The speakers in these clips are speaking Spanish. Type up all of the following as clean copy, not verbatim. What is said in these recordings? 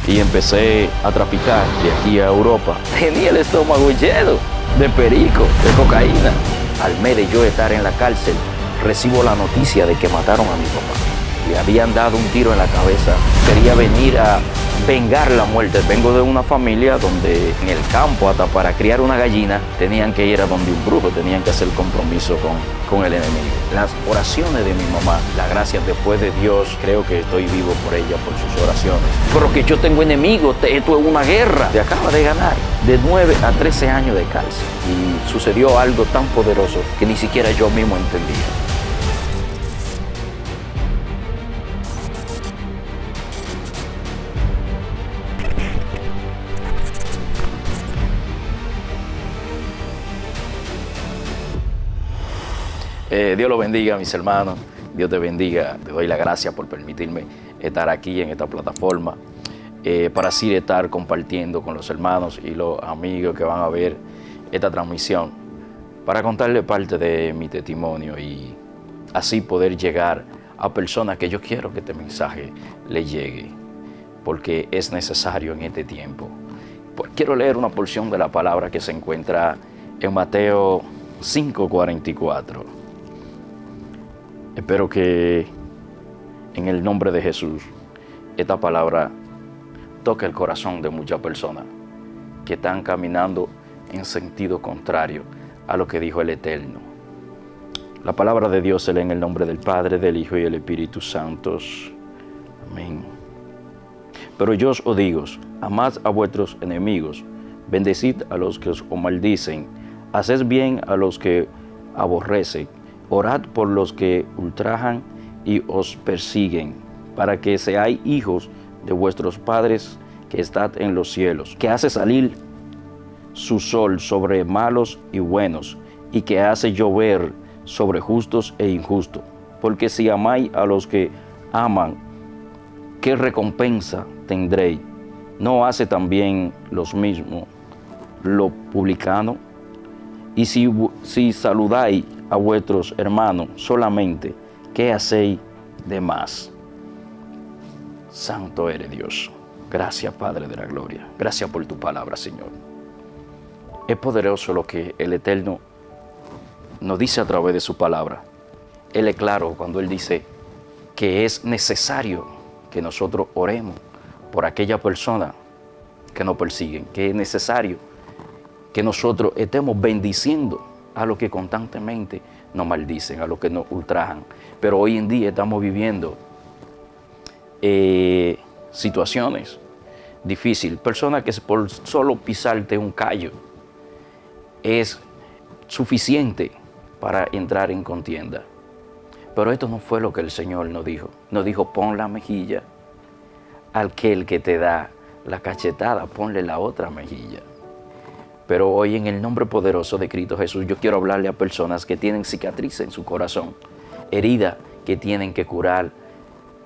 y empecé a traficar de aquí a Europa. Tenía el estómago lleno de perico, de cocaína. Al mes de yo estar en la cárcel, recibo la noticia de que mataron a mi papá. Le habían dado un tiro en la cabeza. Quería venir a vengar la muerte. Vengo de una familia donde en el campo, hasta para criar una gallina, tenían que ir a donde un brujo, tenían que hacer compromiso con el enemigo. Las oraciones de mi mamá, la gracia después de Dios, creo que estoy vivo por ella, por sus oraciones. Pero que yo tengo enemigos, esto es una guerra. Te acaba de ganar de 9 a 13 años de cárcel. Y sucedió algo tan poderoso que ni siquiera yo mismo entendía. Dios lo bendiga, mis hermanos. Dios te bendiga. Te doy la gracia por permitirme estar aquí en esta plataforma para así estar compartiendo con los hermanos y los amigos que van a ver esta transmisión, para contarle parte de mi testimonio y así poder llegar a personas que yo quiero que este mensaje le llegue, porque es necesario en este tiempo. Quiero leer una porción de la palabra que se encuentra en Mateo 5:44. Espero que en el nombre de Jesús esta palabra toque el corazón de muchas personas que están caminando en sentido contrario a lo que dijo el Eterno. La palabra de Dios se lee en el nombre del Padre, del Hijo y del Espíritu Santo. Amén. Pero yo os digo, amad a vuestros enemigos, bendecid a los que os maldicen, haced bien a los que aborrecen, orad por los que ultrajan y os persiguen, para que seáis hijos de vuestros padres que están en los cielos, que hace salir su sol sobre malos y buenos, y que hace llover sobre justos e injustos. Porque si amáis a los que aman, ¿qué recompensa tendréis? ¿No hace también los mismos los publicanos? Y si saludáis a vuestros hermanos solamente, ¿qué hacéis de más? Santo eres Dios. Gracias, Padre de la gloria. Gracias por tu palabra, Señor. Es poderoso lo que el Eterno nos dice a través de su palabra. Él es claro cuando Él dice que es necesario que nosotros oremos por aquella persona que nos persiguen, que es necesario que nosotros estemos bendiciendo a los que constantemente nos maldicen, a los que nos ultrajan. Pero hoy en día estamos viviendo situaciones difíciles. Personas que por solo pisarte un callo es suficiente para entrar en contienda. Pero esto no fue lo que el Señor nos dijo. Nos dijo, pon la mejilla al que te da la cachetada, ponle la otra mejilla. Pero hoy en el nombre poderoso de Cristo Jesús, yo quiero hablarle a personas que tienen cicatrices en su corazón, heridas que tienen que curar,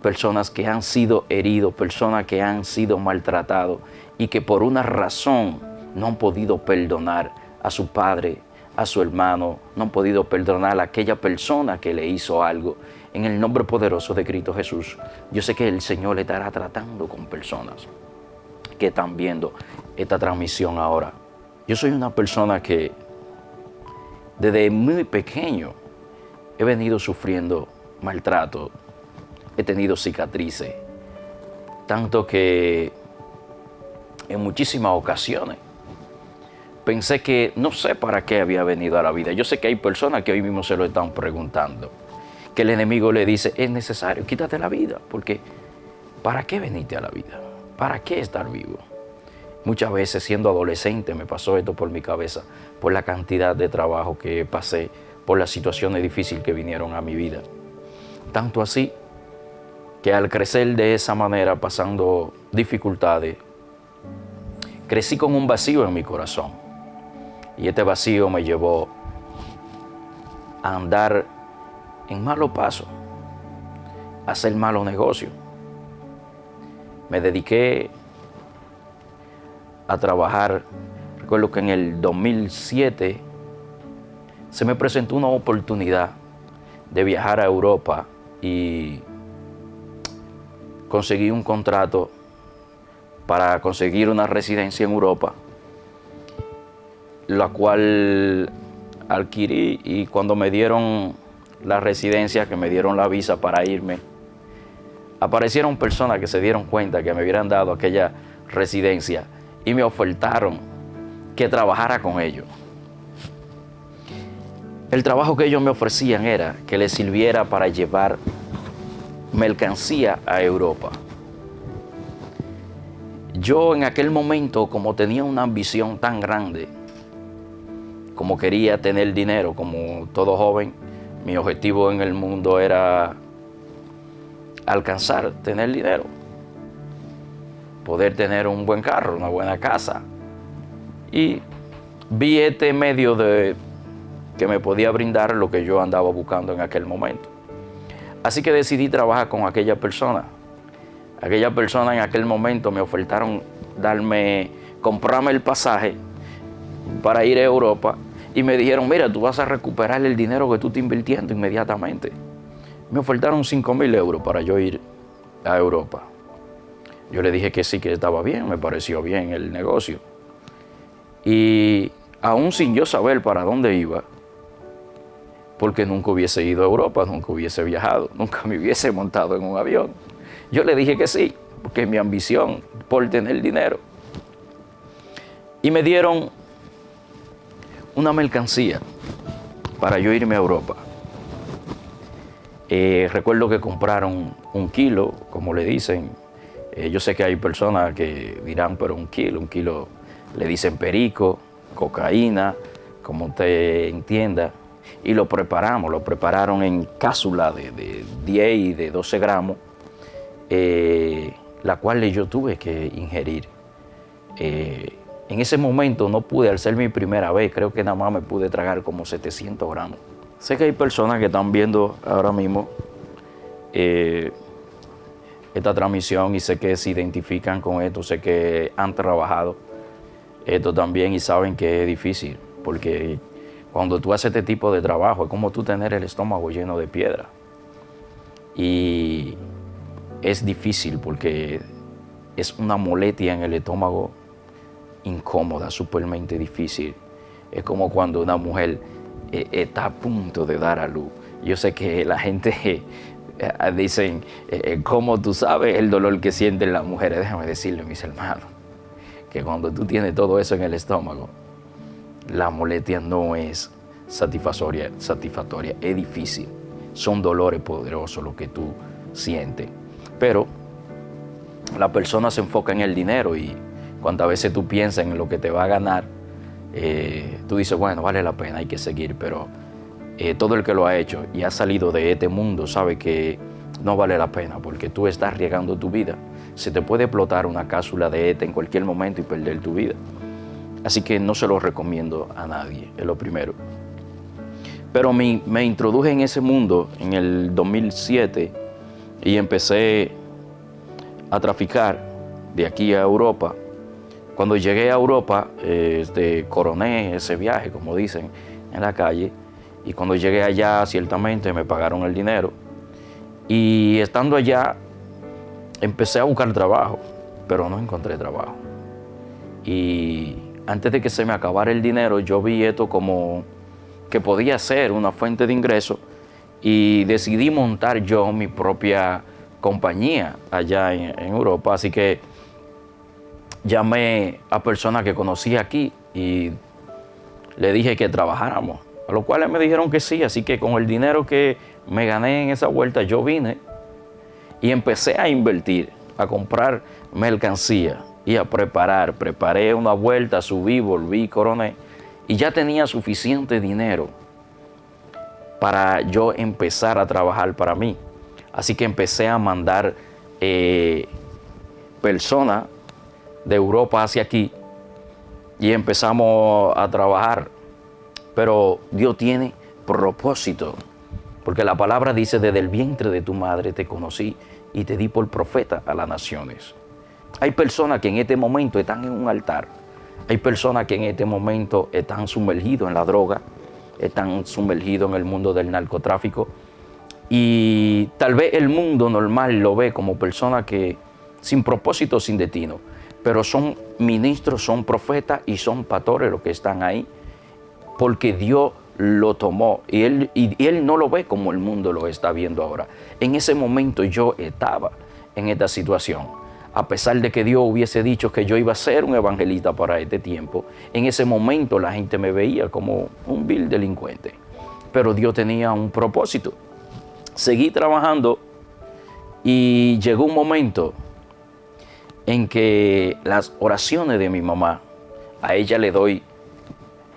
personas que han sido heridos, personas que han sido maltratados y que por una razón no han podido perdonar a su padre, a su hermano, no han podido perdonar a aquella persona que le hizo algo. En el nombre poderoso de Cristo Jesús, yo sé que el Señor le estará tratando con personas que están viendo esta transmisión ahora. Yo soy una persona que desde muy pequeño he venido sufriendo maltrato, he tenido cicatrices, tanto que en muchísimas ocasiones pensé que no sé para qué había venido a la vida. Yo sé que hay personas que hoy mismo se lo están preguntando, que el enemigo le dice, es necesario, quítate la vida, porque ¿para qué veniste a la vida? ¿Para qué estar vivo? Muchas veces siendo adolescente me pasó esto por mi cabeza, por la cantidad de trabajo que pasé, por las situaciones difíciles que vinieron a mi vida. Tanto así que al crecer de esa manera, pasando dificultades, crecí con un vacío en mi corazón. Y este vacío me llevó a andar en malos pasos, a hacer malos negocios. Me dediqué a trabajar. Recuerdo que en el 2007 se me presentó una oportunidad de viajar a Europa y conseguí un contrato para conseguir una residencia en Europa, la cual adquirí, y cuando me dieron la residencia, que me dieron la visa para irme, aparecieron personas que se dieron cuenta que me hubieran dado aquella residencia y me ofertaron que trabajara con ellos. El trabajo que ellos me ofrecían era que les sirviera para llevar mercancía a Europa. Yo en aquel momento, como tenía una ambición tan grande, como quería tener dinero, como todo joven, mi objetivo en el mundo era alcanzar, tener dinero, poder tener un buen carro, una buena casa. Y vi este medio que me podía brindar lo que yo andaba buscando en aquel momento. Así que decidí trabajar con aquella persona. Aquella persona en aquel momento me ofertaron comprarme el pasaje para ir a Europa, y me dijeron, mira, tú vas a recuperar el dinero que tú estás invirtiendo inmediatamente. Me ofertaron 5.000 euros para yo ir a Europa. Yo le dije que sí, que estaba bien, me pareció bien el negocio. Y aún sin yo saber para dónde iba, porque nunca hubiese ido a Europa, nunca hubiese viajado, nunca me hubiese montado en un avión, yo le dije que sí, porque es mi ambición por tener dinero. Y me dieron una mercancía para yo irme a Europa. Recuerdo que compraron 1 kilo, como le dicen. Yo sé que hay personas que dirán, pero 1 kilo, le dicen perico, cocaína, como usted entienda. Y lo prepararon en cápsula de 10 y de 12 gramos, la cual yo tuve que ingerir. En ese momento no pude, al ser mi primera vez, creo que nada más me pude tragar como 700 gramos. Sé que hay personas que están viendo ahora mismo esta transmisión y sé que se identifican con esto, sé que han trabajado esto también y saben que es difícil, porque cuando tú haces este tipo de trabajo es como tú tener el estómago lleno de piedra. Y es difícil porque es una molestia en el estómago incómoda, supermente difícil. Es como cuando una mujer está a punto de dar a luz. Yo sé que la gente dicen, ¿cómo tú sabes el dolor que sienten las mujeres? Déjame decirle, mis hermanos, que cuando tú tienes todo eso en el estómago, la molestia no es satisfactoria, es difícil. Son dolores poderosos los que tú sientes. Pero la persona se enfoca en el dinero, y cuantas veces tú piensas en lo que te va a ganar, tú dices, bueno, vale la pena, hay que seguir. Pero todo el que lo ha hecho y ha salido de este mundo sabe que no vale la pena, porque tú estás arriesgando tu vida. Se te puede explotar una cápsula de ETA en cualquier momento y perder tu vida. Así que no se lo recomiendo a nadie, es lo primero. Pero me introduje en ese mundo en el 2007 y empecé a traficar de aquí a Europa. Cuando llegué a Europa, coroné ese viaje, como dicen en la calle, y cuando llegué allá, ciertamente me pagaron el dinero. Y estando allá, empecé a buscar trabajo, pero no encontré trabajo. Y antes de que se me acabara el dinero, yo vi esto como que podía ser una fuente de ingreso, y decidí montar yo mi propia compañía allá en Europa. Así que llamé a personas que conocí aquí y le dije que trabajáramos, a lo cual me dijeron que sí. Así que con el dinero que me gané en esa vuelta, yo vine y empecé a invertir, a comprar mercancía y a preparar. Preparé una vuelta, subí, volví, coroné, y ya tenía suficiente dinero para yo empezar a trabajar para mí. Así que empecé a mandar personas de Europa hacia aquí y empezamos a trabajar. Pero Dios tiene propósito, porque la palabra dice, desde el vientre de tu madre te conocí y te di por profeta a las naciones. Hay personas que en este momento están en un altar. Hay personas que en este momento están sumergidos en la droga, están sumergidos en el mundo del narcotráfico, y tal vez el mundo normal lo ve como personas que sin propósito, sin destino. pero son ministros, son profetas y son pastores los que están ahí, porque Dios lo tomó y él no lo ve como el mundo lo está viendo ahora. En ese momento yo estaba en esta situación. A pesar de que Dios hubiese dicho que yo iba a ser un evangelista para este tiempo, en ese momento la gente me veía como un vil delincuente. Pero Dios tenía un propósito. Seguí trabajando y llegó un momento en que las oraciones de mi mamá, a ella le doy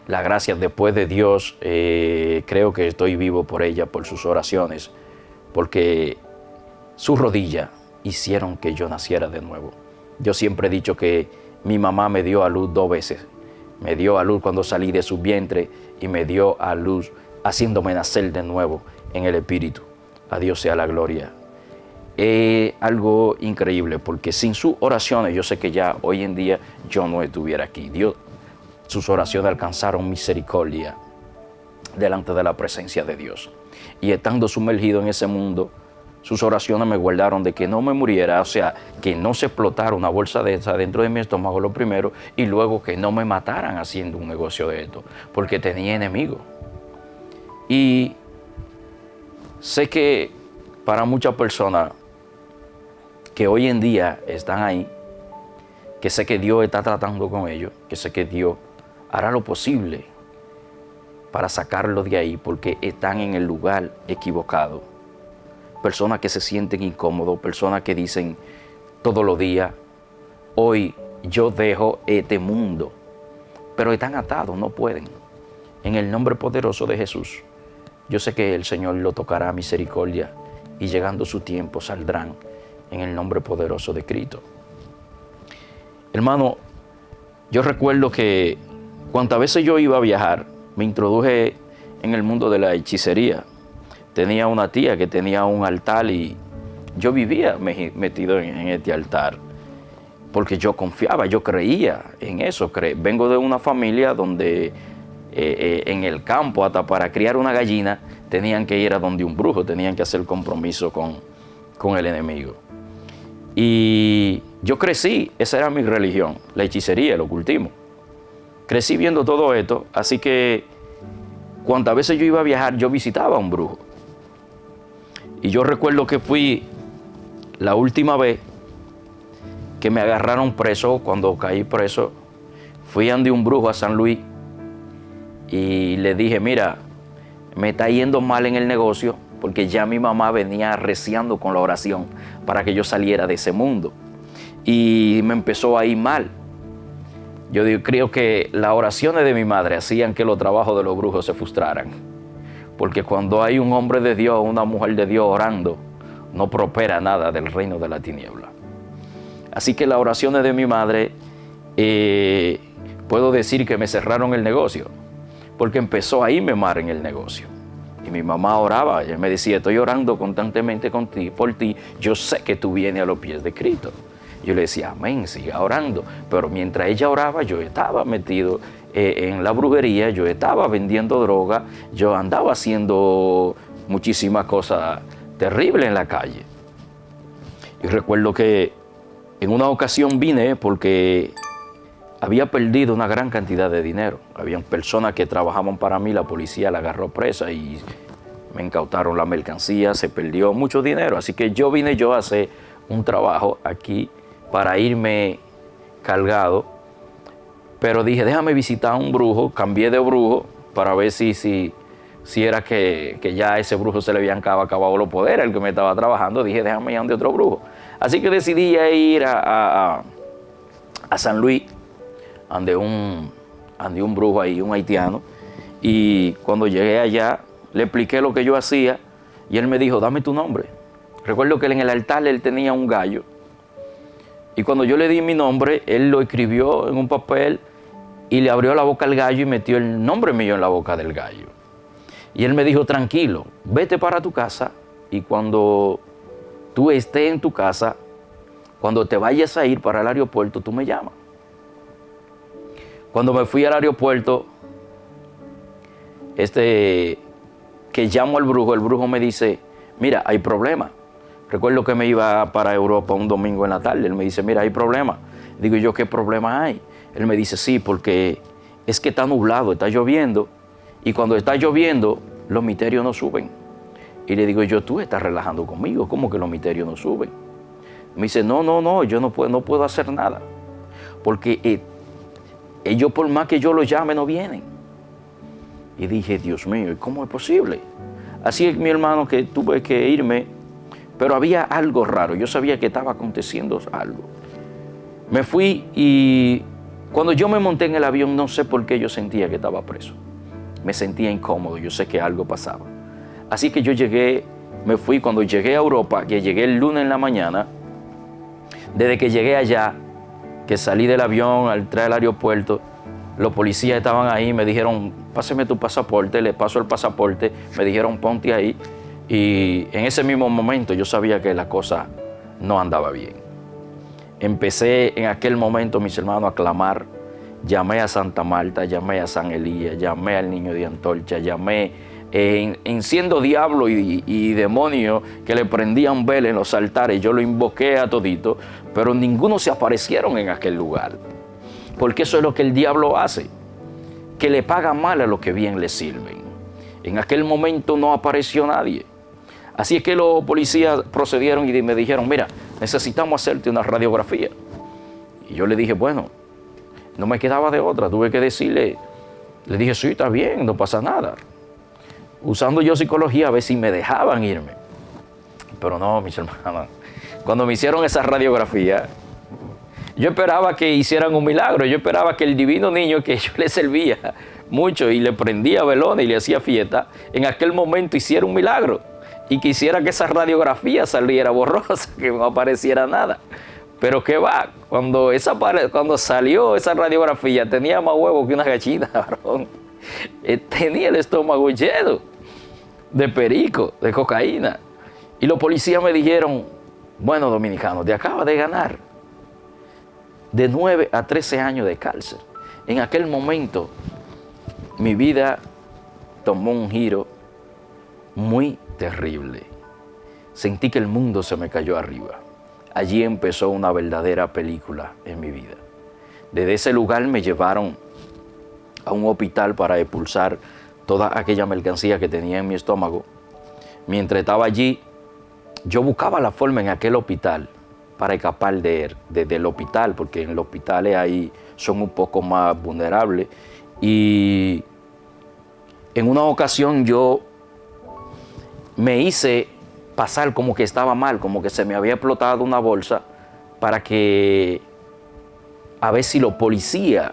las gracias después de Dios, creo que estoy vivo por ella, por sus oraciones, porque sus rodillas hicieron que yo naciera de nuevo. Yo siempre he dicho que mi mamá me dio a luz 2 veces. Me dio a luz cuando salí de su vientre y me dio a luz haciéndome nacer de nuevo en el Espíritu. A Dios sea la gloria. Es algo increíble porque sin sus oraciones yo sé que ya hoy en día yo no estuviera aquí. Sus oraciones alcanzaron misericordia delante de la presencia de Dios. Y estando sumergido en ese mundo, sus oraciones me guardaron de que no me muriera, o sea, que no se explotara una bolsa de esa dentro de mi estómago lo primero, y luego que no me mataran haciendo un negocio de esto, porque tenía enemigos. Y sé que para muchas personas que hoy en día están ahí, que sé que Dios está tratando con ellos, que sé que Dios hará lo posible para sacarlos de ahí, porque están en el lugar equivocado. Personas que se sienten incómodos, personas que dicen todos los días, hoy yo dejo este mundo, pero están atados, no pueden. En el nombre poderoso de Jesús, yo sé que el Señor lo tocará a misericordia y llegando su tiempo saldrán en el nombre poderoso de Cristo. Hermano, yo recuerdo que cuantas veces yo iba a viajar, me introduje en el mundo de la hechicería. Tenía una tía que tenía un altar y yo vivía metido en este altar porque yo confiaba, yo creía en eso. Vengo de una familia donde en el campo, hasta para criar una gallina, tenían que ir a donde un brujo, tenían que hacer compromiso con el enemigo. Y yo crecí, esa era mi religión, la hechicería, el ocultismo. Crecí viendo todo esto, así que cuantas veces yo iba a viajar, yo visitaba a un brujo. Y yo recuerdo que fui la última vez que me agarraron preso, cuando caí preso, fui ante un brujo a San Luis y le dije, mira, me está yendo mal en el negocio porque ya mi mamá venía arreciando con la oración para que yo saliera de ese mundo. Y me empezó a ir mal. Yo creo que las oraciones de mi madre hacían que los trabajos de los brujos se frustraran. Porque cuando hay un hombre de Dios o una mujer de Dios orando, no prospera nada del reino de la tiniebla. Así que las oraciones de mi madre, puedo decir que me cerraron el negocio, porque empezó a irme mal en el negocio. Y mi mamá oraba, ella me decía, estoy orando constantemente por ti, yo sé que tú vienes a los pies de Cristo. Yo le decía, amén, siga orando. Pero mientras ella oraba, yo estaba metido en la brujería, yo estaba vendiendo droga, yo andaba haciendo muchísimas cosas terribles en la calle. Y recuerdo que en una ocasión vine porque había perdido una gran cantidad de dinero. Habían personas que trabajaban para mí, la policía la agarró presa y me incautaron la mercancía, se perdió mucho dinero. Así que yo vine a hacer un trabajo aquí para irme cargado, pero dije, déjame visitar a un brujo, cambié de brujo para ver si era que ya a ese brujo se le habían acabado los poderes, el que me estaba trabajando. Dije, déjame ir a donde otro brujo. Así que decidí ir a San Luis, ande un brujo ahí, un haitiano, y cuando llegué allá, le expliqué lo que yo hacía, y él me dijo, dame tu nombre. Recuerdo que en el altar él tenía un gallo, y cuando yo le di mi nombre, él lo escribió en un papel y le abrió la boca al gallo y metió el nombre mío en la boca del gallo. Y él me dijo, tranquilo, vete para tu casa y cuando tú estés en tu casa, cuando te vayas a ir para el aeropuerto, tú me llamas. Cuando me fui al aeropuerto, que llamo al brujo, el brujo me dice, mira, hay problema. Recuerdo que me iba para Europa un domingo en la tarde. Él me dice, mira, hay problema. Digo yo, ¿qué problema hay? Él me dice, sí, porque es que está nublado, está lloviendo, y cuando está lloviendo, los misterios no suben. Y le digo yo, tú estás relajando conmigo, ¿cómo que los misterios no suben? Me dice, no, yo no puedo hacer nada, porque ellos por más que yo los llame no vienen. Y dije, Dios mío, ¿cómo es posible? Así es, mi hermano, que tuve que irme, pero había algo raro, yo sabía que estaba aconteciendo algo. Me fui y cuando yo me monté en el avión, no sé por qué yo sentía que estaba preso. Me sentía incómodo, yo sé que algo pasaba. Así que yo me fui cuando llegué a Europa, que llegué el lunes en la mañana. Desde que llegué allá, que salí del avión, al entrar al aeropuerto, los policías estaban ahí, me dijeron, pásame tu pasaporte, le paso el pasaporte, me dijeron, ponte ahí. Y en ese mismo momento yo sabía que la cosa no andaba bien. Empecé en aquel momento, mis hermanos, a clamar. Llamé a Santa Marta, llamé a San Elías, llamé al Niño de Antorcha, llamé en siendo diablo y demonio que le prendían velas en los altares. Yo lo invoqué a todito, pero ninguno se aparecieron en aquel lugar. Porque eso es lo que el diablo hace, que le paga mal a los que bien le sirven. En aquel momento no apareció nadie. Así es que los policías procedieron y me dijeron, mira, necesitamos hacerte una radiografía. Y yo le dije, bueno, no me quedaba de otra, tuve que decirle, le dije, sí, está bien, no pasa nada. Usando yo psicología a ver si me dejaban irme. Pero no, mis hermanos, cuando me hicieron esa radiografía, yo esperaba que hicieran un milagro, yo esperaba que el divino niño que yo le servía mucho y le prendía velones y le hacía fiesta, en aquel momento hiciera un milagro y quisiera que esa radiografía saliera borrosa, que no apareciera nada. Pero qué va, cuando salió esa radiografía tenía más huevos que una gallina, varón. Tenía el estómago lleno de perico, de cocaína. Y los policías me dijeron, bueno, dominicano, te acaba de ganar de 9 a 13 años de cárcel. En aquel momento, mi vida tomó un giro muy terrible. Sentí que el mundo se me cayó arriba. Allí empezó una verdadera película en mi vida. Desde ese lugar me llevaron a un hospital para expulsar toda aquella mercancía que tenía en mi estómago. Mientras estaba allí, yo buscaba la forma en aquel hospital para escapar del hospital, porque en los hospitales ahí son un poco más vulnerables. Y en una ocasión yo me hice pasar como que estaba mal, como que se me había explotado una bolsa, para que a ver si los policías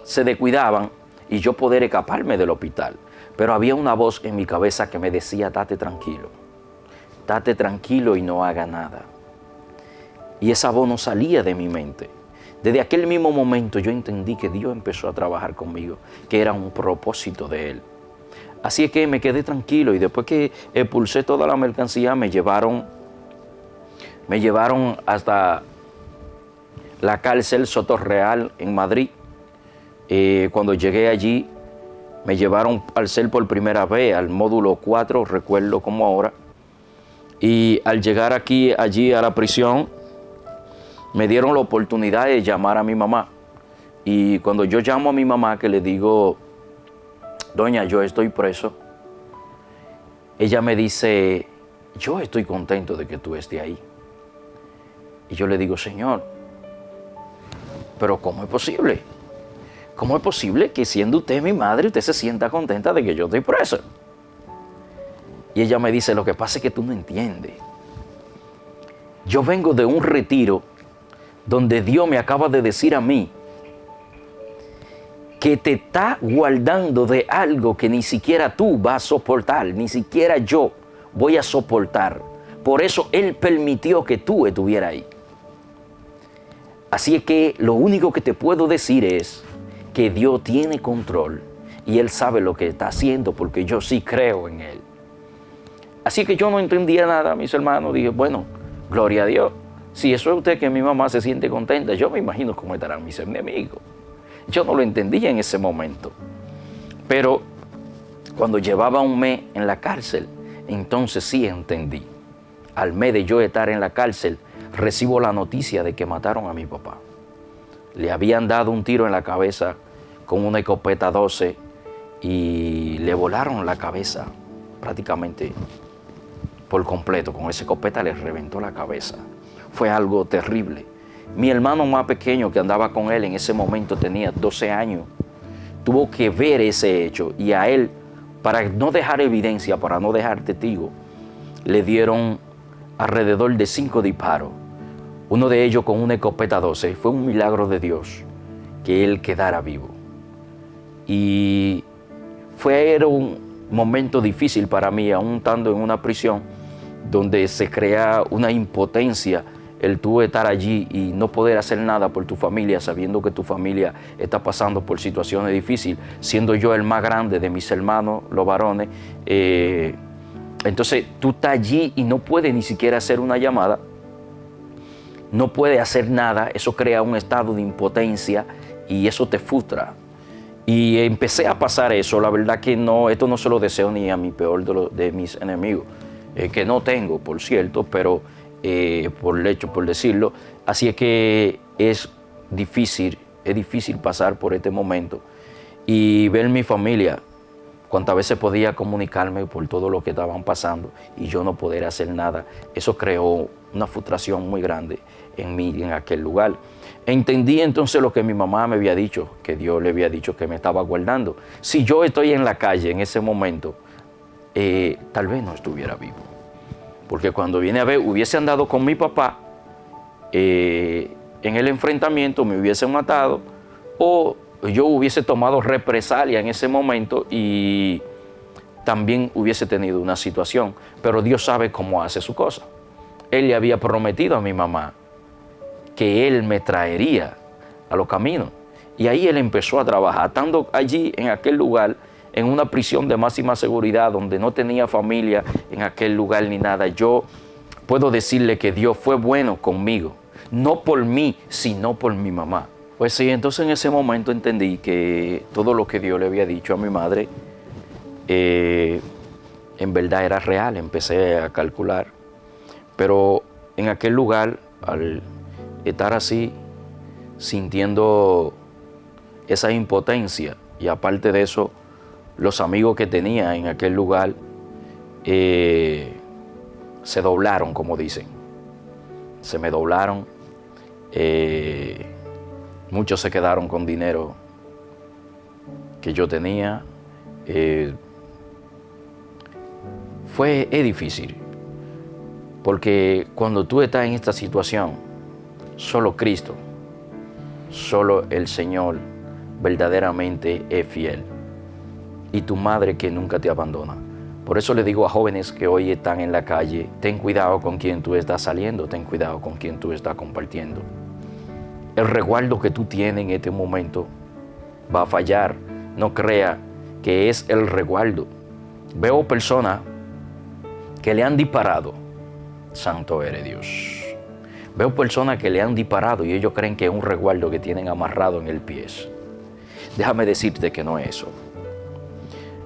se descuidaban y yo poder escaparme del hospital. Pero había una voz en mi cabeza que me decía, date tranquilo y no haga nada. Y esa voz no salía de mi mente. Desde aquel mismo momento yo entendí que Dios empezó a trabajar conmigo, que era un propósito de Él. Así es que me quedé tranquilo y después que expulsé toda la mercancía me llevaron hasta la cárcel Sotorreal en Madrid. Cuando llegué allí me llevaron al CEL por primera vez, al módulo 4, recuerdo como ahora. Y al llegar allí a la prisión, me dieron la oportunidad de llamar a mi mamá. Y cuando yo llamo a mi mamá, que le digo, doña, yo estoy preso, ella me dice, yo estoy contento de que tú estés ahí. Y yo le digo, Señor, pero ¿cómo es posible? ¿Cómo es posible que siendo usted mi madre, usted se sienta contenta de que yo estoy preso? Y ella me dice, lo que pasa es que tú no entiendes. Yo vengo de un retiro donde Dios me acaba de decir a mí que te está guardando de algo que ni siquiera tú vas a soportar, ni siquiera yo voy a soportar. Por eso Él permitió que tú estuvieras ahí. Así es que lo único que te puedo decir es que Dios tiene control y Él sabe lo que está haciendo, porque yo sí creo en Él. Así que yo no entendía nada, mis hermanos. Dije, bueno, gloria a Dios. Si eso es usted que mi mamá se siente contenta, yo me imagino cómo estarán mis enemigos. Yo no lo entendía en ese momento. Pero cuando llevaba un mes en la cárcel, entonces sí entendí. Al mes de yo estar en la cárcel, recibo la noticia de que mataron a mi papá. Le habían dado un tiro en la cabeza con una escopeta 12 y le volaron la cabeza prácticamente por completo. Con esa escopeta le reventó la cabeza. Fue algo terrible. Mi hermano más pequeño que andaba con él en ese momento tenía 12 años. Tuvo que ver ese hecho y a él, para no dejar evidencia, para no dejar testigo, le dieron alrededor de 5 disparos. Uno de ellos con una escopeta 12. Fue un milagro de Dios que él quedara vivo. Y era un momento difícil para mí, aún estando en una prisión, donde se crea una impotencia, el tú estar allí y no poder hacer nada por tu familia, sabiendo que tu familia está pasando por situaciones difíciles, siendo yo el más grande de mis hermanos, los varones. Entonces tú estás allí y no puedes ni siquiera hacer una llamada, no puedes hacer nada. Eso crea un estado de impotencia y eso te frustra. Y empecé a pasar eso. La verdad que no, esto no se lo deseo ni a mi peor de mis enemigos, que no tengo, por cierto, pero por decirlo. Así es que es difícil pasar por este momento y ver mi familia, cuántas veces podía comunicarme por todo lo que estaban pasando y yo no poder hacer nada. Eso creó una frustración muy grande en mí en aquel lugar. Entendí entonces lo que mi mamá me había dicho, que Dios le había dicho que me estaba guardando. Si yo estoy en la calle en ese momento, tal vez no estuviera vivo. Porque cuando viene a ver, hubiese andado con mi papá, en el enfrentamiento me hubiesen matado, o yo hubiese tomado represalia en ese momento y también hubiese tenido una situación. Pero Dios sabe cómo hace su cosa. Él le había prometido a mi mamá que Él me traería a los caminos. Y ahí Él empezó a trabajar, estando allí en aquel lugar, en una prisión de máxima seguridad, donde no tenía familia en aquel lugar ni nada. Yo puedo decirle que Dios fue bueno conmigo, no por mí, sino por mi mamá. Pues sí, entonces en ese momento entendí que todo lo que Dios le había dicho a mi madre, en verdad era real. Empecé a calcular. Pero en aquel lugar, al estar así, sintiendo esa impotencia, y aparte de eso, los amigos que tenía en aquel lugar se doblaron, como dicen. Se me doblaron. Muchos se quedaron con dinero que yo tenía. Es difícil, porque cuando tú estás en esta situación, solo Cristo, solo el Señor verdaderamente es fiel. Y tu madre que nunca te abandona. Por eso le digo a jóvenes que hoy están en la calle, ten cuidado con quien tú estás saliendo, ten cuidado con quien tú estás compartiendo. El resguardo que tú tienes en este momento va a fallar. No crea que es el resguardo. Veo personas que le han disparado. Santo eres Dios. Veo personas que le han disparado y ellos creen que es un resguardo que tienen amarrado en el pie. Déjame decirte que no es eso.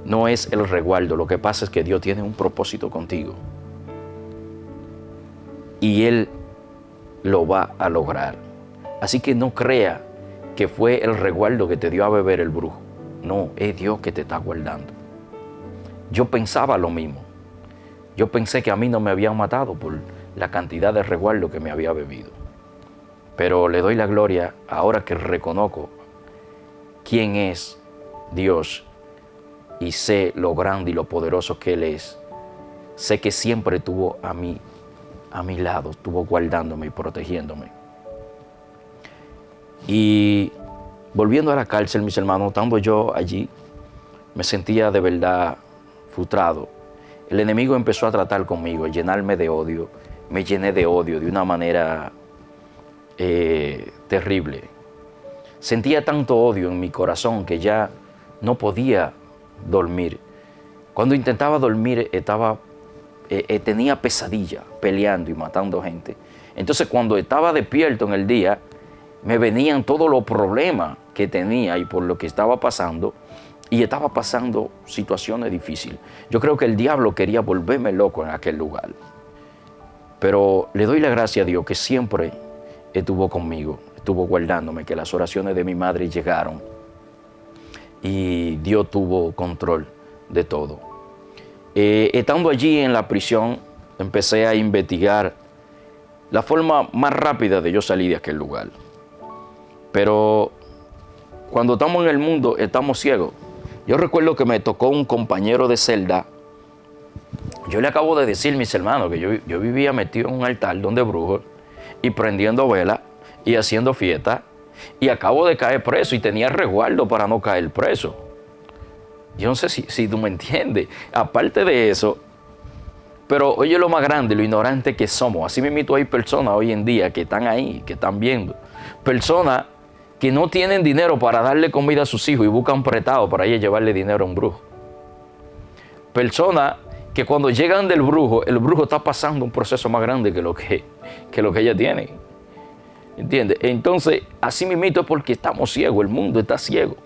No es el resguardo. Lo que pasa es que Dios tiene un propósito contigo. Y Él lo va a lograr. Así que no crea que fue el resguardo que te dio a beber el brujo. No, es Dios que te está guardando. Yo pensaba lo mismo. Yo pensé que a mí no me habían matado por la cantidad de resguardo que me había bebido. Pero le doy la gloria ahora que reconozco quién es Dios y sé lo grande y lo poderoso que Él es. Sé que siempre estuvo a mi lado, estuvo guardándome y protegiéndome. Y volviendo a la cárcel, mis hermanos, estando yo allí, me sentía de verdad frustrado. El enemigo empezó a tratar conmigo, a llenarme de odio. Me llené de odio de una manera terrible. Sentía tanto odio en mi corazón que ya no podía dormir. Cuando intentaba dormir tenía pesadilla, peleando y matando gente. Entonces cuando estaba despierto en el día, me venían todos los problemas que tenía y por lo que estaba pasando, y estaba pasando situaciones difíciles. Yo creo que el diablo quería volverme loco en aquel lugar. Pero le doy la gracia a Dios que siempre estuvo conmigo, estuvo guardándome, que las oraciones de mi madre llegaron y Dios tuvo control de todo. Estando allí en la prisión, empecé a investigar la forma más rápida de yo salir de aquel lugar. Pero cuando estamos en el mundo, estamos ciegos. Yo recuerdo que me tocó un compañero de celda. Yo le acabo de decir, mis hermanos, que yo vivía metido en un altar donde brujos y prendiendo velas y haciendo fiesta, y acabo de caer preso y tenía resguardo para no caer preso. Yo no sé si tú me entiendes. Aparte de eso, pero oye lo más grande, lo ignorante que somos. Así mismo hay personas hoy en día que están ahí, que están viendo. Personas que no tienen dinero para darle comida a sus hijos y buscan prestado para ir a llevarle dinero a un brujo. Personas que cuando llegan del brujo, el brujo está pasando un proceso más grande que lo que ella tiene. ¿Entiendes? Entonces, así mismo es porque estamos ciegos, el mundo está ciego.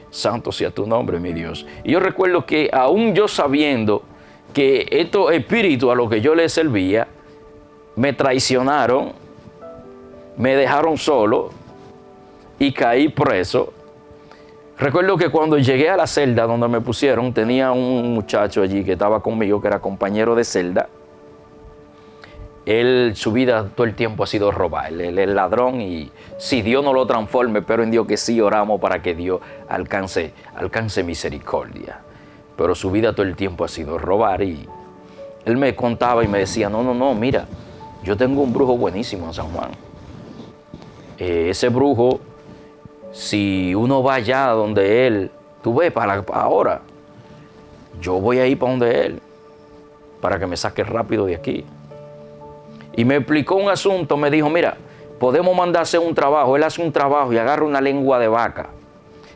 Santo sea tu nombre, mi Dios. Y yo recuerdo que aún yo sabiendo que estos espíritus a los que yo les servía me traicionaron, me dejaron solo y caí preso. Recuerdo que cuando llegué a la celda donde me pusieron, tenía un muchacho allí que estaba conmigo, que era compañero de celda. Él, su vida todo el tiempo ha sido robar. Él es ladrón y si Dios no lo transforme, pero en Dios que sí oramos para que Dios alcance misericordia. Pero su vida todo el tiempo ha sido robar y él me contaba y me decía, no, mira, yo tengo un brujo buenísimo en San Juan. Ese brujo, si uno va allá donde él, tú ves, para ahora, yo voy a ir para donde él, para que me saque rápido de aquí. Y me explicó un asunto, me dijo, mira, podemos mandar a hacer un trabajo. Él hace un trabajo y agarra una lengua de vaca.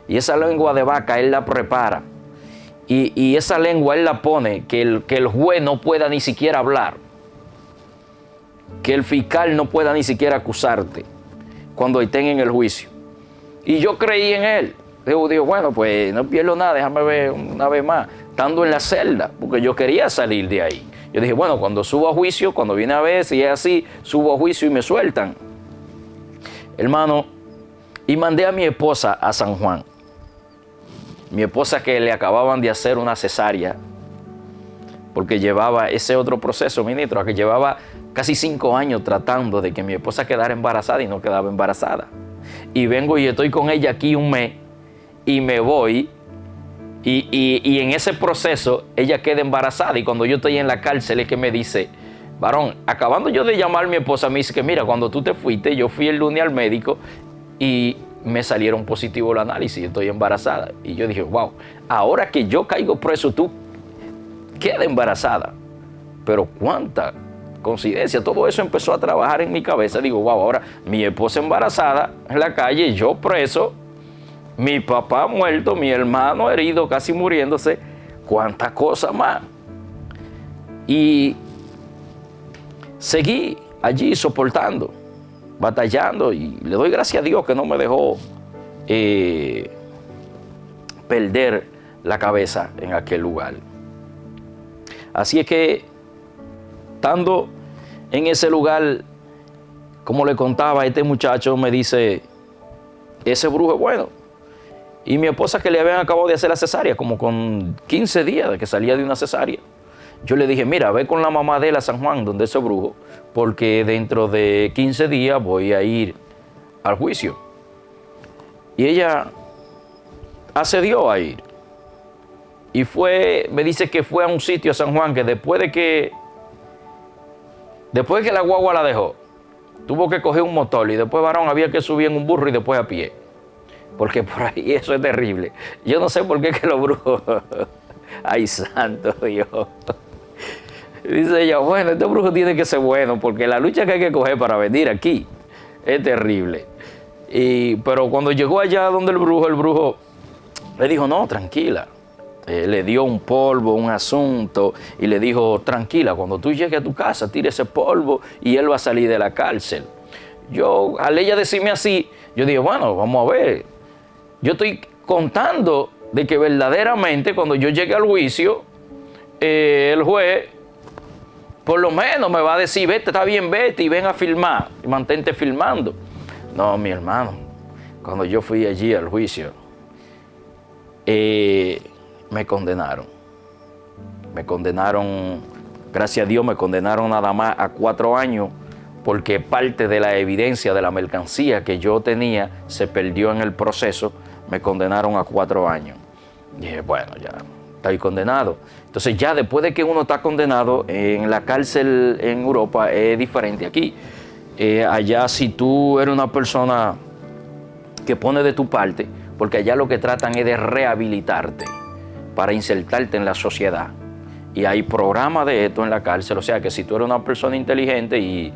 Y esa lengua de vaca él la prepara. Y esa lengua él la pone que el juez no pueda ni siquiera hablar. Que el fiscal no pueda ni siquiera acusarte cuando estén en el juicio. Y yo creí en él. Digo, bueno, pues no pierdo nada, déjame ver una vez más. Estando en la celda, porque yo quería salir de ahí. Yo dije, bueno, cuando subo a juicio, cuando viene a ver, si es así, subo a juicio y me sueltan. Hermano, y mandé a mi esposa a San Juan. Mi esposa que le acababan de hacer una cesárea, porque llevaba ese otro proceso, ministro, que llevaba casi 5 años tratando de que mi esposa quedara embarazada y no quedaba embarazada. Y vengo y estoy con ella aquí un mes y me voy. Y en ese proceso ella queda embarazada y cuando yo estoy en la cárcel es que me dice, varón, acabando yo de llamar a mi esposa, me dice que mira, cuando tú te fuiste, yo fui el lunes al médico y me salieron positivo el análisis, estoy embarazada. Y yo dije, wow, ahora que yo caigo preso, tú quedas embarazada. Pero cuánta coincidencia, todo eso empezó a trabajar en mi cabeza. Digo, wow, ahora mi esposa embarazada en la calle, yo preso, mi papá muerto, mi hermano herido, casi muriéndose, cuántas cosas más. Y seguí allí soportando, batallando, y le doy gracias a Dios que no me dejó perder la cabeza en aquel lugar. Así es que, estando en ese lugar, como le contaba, este muchacho me dice, ese brujo es bueno. Y mi esposa, que le habían acabado de hacer la cesárea, como con 15 días de que salía de una cesárea, yo le dije, mira, ve con la mamá de él a San Juan, donde ese brujo, porque dentro de 15 días voy a ir al juicio. Y ella accedió a ir. Y me dice que fue a un sitio a San Juan que después de que la guagua la dejó, tuvo que coger un motor y después, varón, había que subir en un burro y después a pie. Porque por ahí eso es terrible. Yo no sé por qué que los brujos... Ay, santo Dios. Dice ella, bueno, este brujo tiene que ser bueno porque la lucha que hay que coger para venir aquí es terrible. Pero cuando llegó allá donde el brujo le dijo, no, tranquila. Le dio un polvo, un asunto, y le dijo, tranquila, cuando tú llegues a tu casa, tira ese polvo y él va a salir de la cárcel. Yo, al ella decirme así, yo dije, bueno, vamos a ver. Yo estoy contando de que verdaderamente cuando yo llegue al juicio, el juez Por lo menos me va a decir, vete, está bien, vete y ven a filmar, y mantente filmando. No, mi hermano, cuando yo fui allí al juicio, me condenaron. Me condenaron, gracias a Dios, me condenaron nada más a 4 años, porque parte de la evidencia de la mercancía que yo tenía se perdió en el proceso. Me condenaron a 4 años. Y dije, bueno, ya estoy condenado. Entonces ya después de que uno está condenado, en la cárcel en Europa es diferente aquí. Allá si tú eres una persona que pone de tu parte, porque allá lo que tratan es de rehabilitarte para insertarte en la sociedad. Y hay programas de esto en la cárcel, o sea que si tú eres una persona inteligente y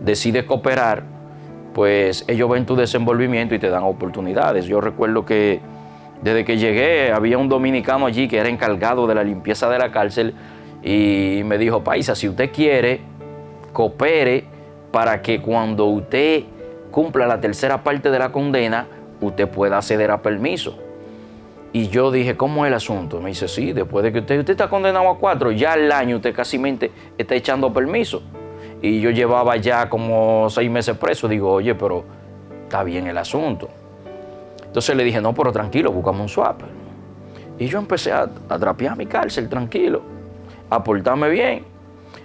decides cooperar, pues ellos ven tu desenvolvimiento y te dan oportunidades. Yo recuerdo que desde que llegué había un dominicano allí que era encargado de la limpieza de la cárcel y me dijo, paisa, si usted quiere, coopere para que cuando usted cumpla la tercera parte de la condena, usted pueda acceder a permiso. Y yo dije, ¿cómo es el asunto? Me dice, sí, después de que usted está condenado a 4, ya al año usted casi está echando permiso. Y yo llevaba ya como 6 meses preso. Digo, oye, pero está bien el asunto. Entonces le dije, no, pero tranquilo, buscamos un swap. Y yo empecé a trapear mi cárcel, tranquilo, a portarme bien.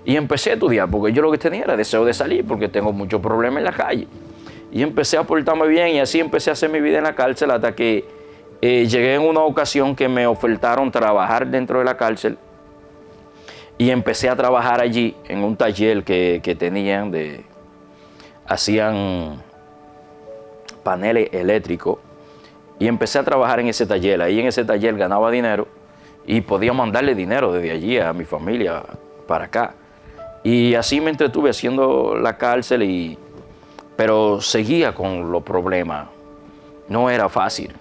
Y empecé a estudiar, porque yo lo que tenía era deseo de salir, porque tengo muchos problemas en la calle. Y empecé a portarme bien y así empecé a hacer mi vida en la cárcel hasta que llegué en una ocasión que me ofertaron trabajar dentro de la cárcel. Y empecé a trabajar allí en un taller que tenían hacían paneles eléctricos. Y empecé a trabajar en ese taller. Ahí en ese taller ganaba dinero y podía mandarle dinero desde allí a mi familia para acá. Y así me entretuve haciendo la cárcel, pero seguía con los problemas. No era fácil.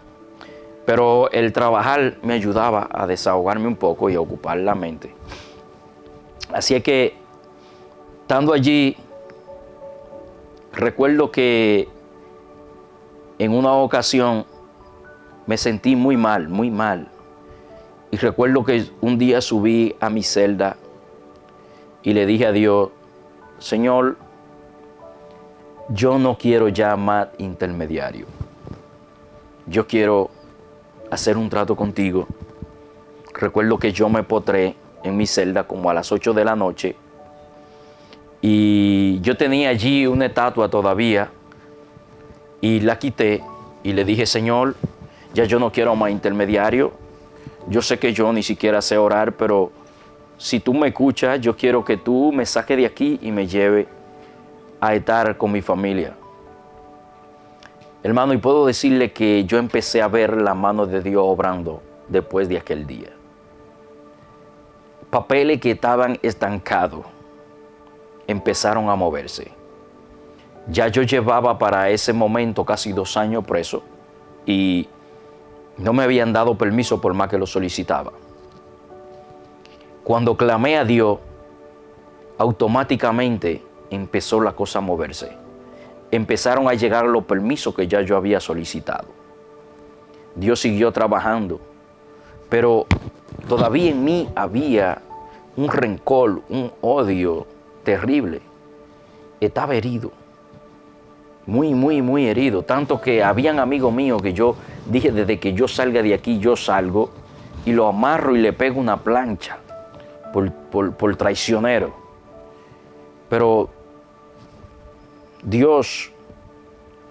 Pero el trabajar me ayudaba a desahogarme un poco y a ocupar la mente. Así es que, estando allí, recuerdo que en una ocasión me sentí muy mal, muy mal. Y recuerdo que un día subí a mi celda y le dije a Dios, Señor, yo no quiero ya más intermediario. Yo quiero hacer un trato contigo. Recuerdo que yo me postré en mi celda como a las 8 de la noche y yo tenía allí una estatua todavía y la quité y le dije, Señor, ya yo no quiero más intermediario. Yo sé que yo ni siquiera sé orar, pero si tú me escuchas, yo quiero que tú me saques de aquí y me lleves a estar con mi familia. Hermano, y puedo decirle que yo empecé a ver la mano de Dios obrando después de aquel día. Papeles que estaban estancados empezaron a moverse. Ya yo llevaba para ese momento casi 2 años preso y no me habían dado permiso por más que lo solicitaba. Cuando clamé a Dios, automáticamente empezó la cosa a moverse. Empezaron a llegar los permisos que ya yo había solicitado. Dios siguió trabajando, pero todavía en mí había un rencor, un odio terrible. Estaba herido, muy, muy, muy herido. Tanto que habían amigos míos que yo dije, desde que yo salga de aquí, yo salgo y lo amarro y le pego una plancha por traicionero. Pero Dios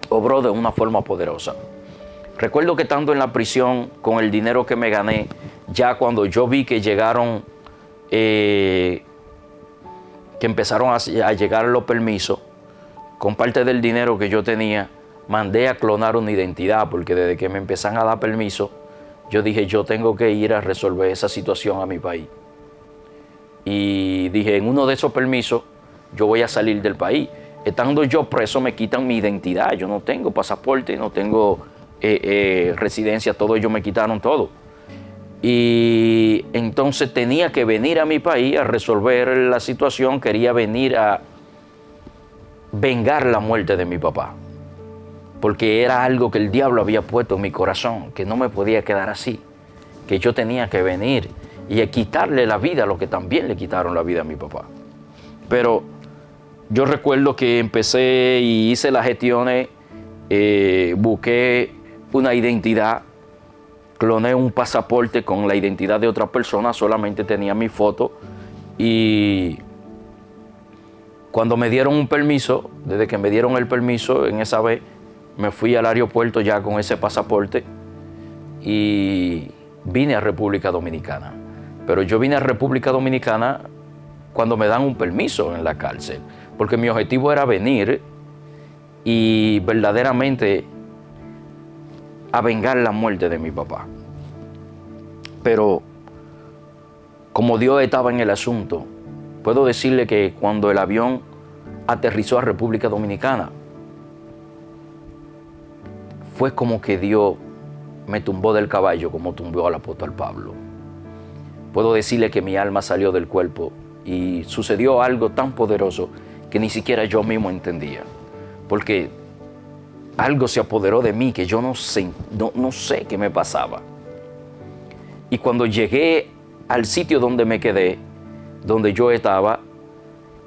obró de una forma poderosa. Recuerdo que estando en la prisión, con el dinero que me gané, ya cuando yo vi que llegaron, que empezaron a llegar los permisos, con parte del dinero que yo tenía, mandé a clonar una identidad, porque desde que me empezaron a dar permiso, yo dije, yo tengo que ir a resolver esa situación a mi país. Y dije, en uno de esos permisos, yo voy a salir del país. Estando yo preso, me quitan mi identidad. Yo no tengo pasaporte, no tengo residencia, todo ellos me quitaron todo. Y entonces tenía que venir a mi país a resolver la situación. Quería venir a vengar la muerte de mi papá, porque era algo que el diablo había puesto en mi corazón, que no me podía quedar así, que yo tenía que venir y a quitarle la vida a los que también le quitaron la vida a mi papá. Pero yo recuerdo que empecé y hice las gestiones, busqué una identidad, cloné un pasaporte con la identidad de otra persona, solamente tenía mi foto, y cuando me dieron un permiso, desde que me dieron el permiso, en esa vez me fui al aeropuerto ya con ese pasaporte y vine a República Dominicana. Pero yo vine a República Dominicana cuando me dan un permiso en la cárcel, porque mi objetivo era venir y verdaderamente a vengar la muerte de mi papá. Pero como Dios estaba en el asunto, puedo decirle que cuando el avión aterrizó a República Dominicana, fue como que Dios me tumbó del caballo como tumbó al apóstol Pablo. Puedo decirle que mi alma salió del cuerpo y sucedió algo tan poderoso que ni siquiera yo mismo entendía. Porque algo se apoderó de mí que yo no sé qué me pasaba. Y cuando llegué al sitio donde me quedé, donde yo estaba,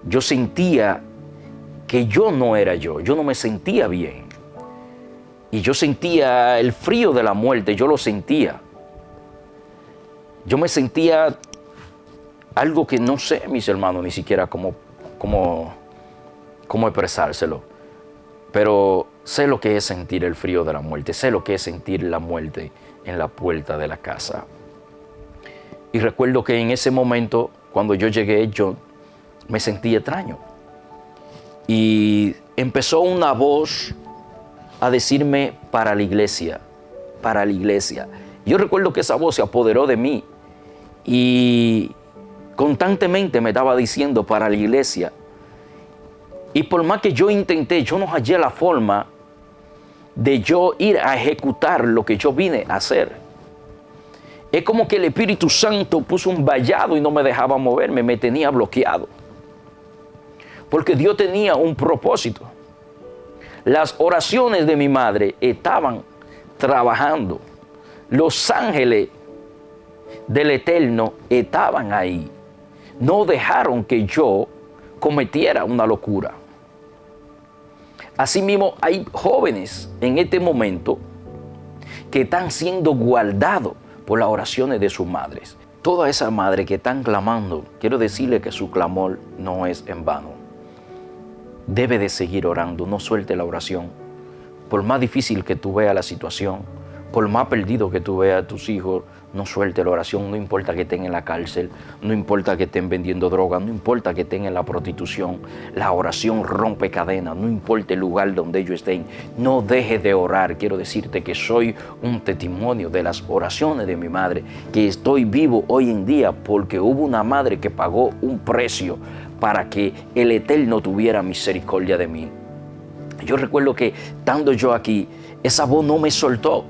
yo sentía que yo no era yo no me sentía bien. Y yo sentía el frío de la muerte, yo lo sentía. Yo me sentía algo que no sé, mis hermanos, ni siquiera cómo expresárselo. Pero sé lo que es sentir el frío de la muerte, sé lo que es sentir la muerte en la puerta de la casa. Y recuerdo que en ese momento, cuando yo llegué, yo me sentí extraño. Y empezó una voz a decirme para la iglesia, para la iglesia. Yo recuerdo que esa voz se apoderó de mí y constantemente me estaba diciendo para la iglesia. Y por más que yo intenté, yo no hallé la forma de yo ir a ejecutar lo que yo vine a hacer. Es como que el Espíritu Santo puso un vallado y no me dejaba moverme, me tenía bloqueado. Porque Dios tenía un propósito. Las oraciones de mi madre estaban trabajando. Los ángeles del Eterno estaban ahí. No dejaron que yo cometiera una locura. Asimismo, hay jóvenes en este momento que están siendo guardados por las oraciones de sus madres. Todas esas madres que están clamando, quiero decirle que su clamor no es en vano. Debe de seguir orando, no suelte la oración. Por más difícil que tú veas la situación, por más perdido que tú veas a tus hijos, no suelte la oración, no importa que estén en la cárcel, no importa que estén vendiendo drogas, no importa que estén en la prostitución, la oración rompe cadenas, no importa el lugar donde ellos estén, no dejes de orar. Quiero decirte que soy un testimonio de las oraciones de mi madre, que estoy vivo hoy en día porque hubo una madre que pagó un precio para que el Eterno tuviera misericordia de mí. Yo recuerdo que estando yo aquí, esa voz no me soltó.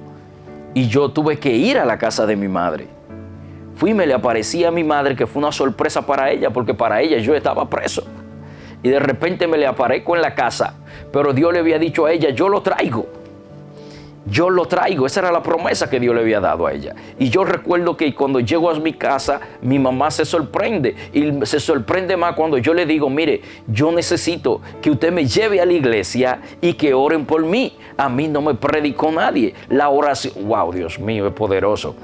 Y yo tuve que ir a la casa de mi madre. Fui y me le aparecí a mi madre, que fue una sorpresa para ella, porque para ella yo estaba preso. Y de repente me le aparezco en la casa, pero Dios le había dicho a ella, yo lo traigo. Yo lo traigo. Esa era la promesa que Dios le había dado a ella. Y yo recuerdo que cuando llego a mi casa, mi mamá se sorprende. Y se sorprende más cuando yo le digo, mire, yo necesito que usted me lleve a la iglesia y que oren por mí. A mí no me predicó nadie. La oración, wow, Dios mío, es poderoso.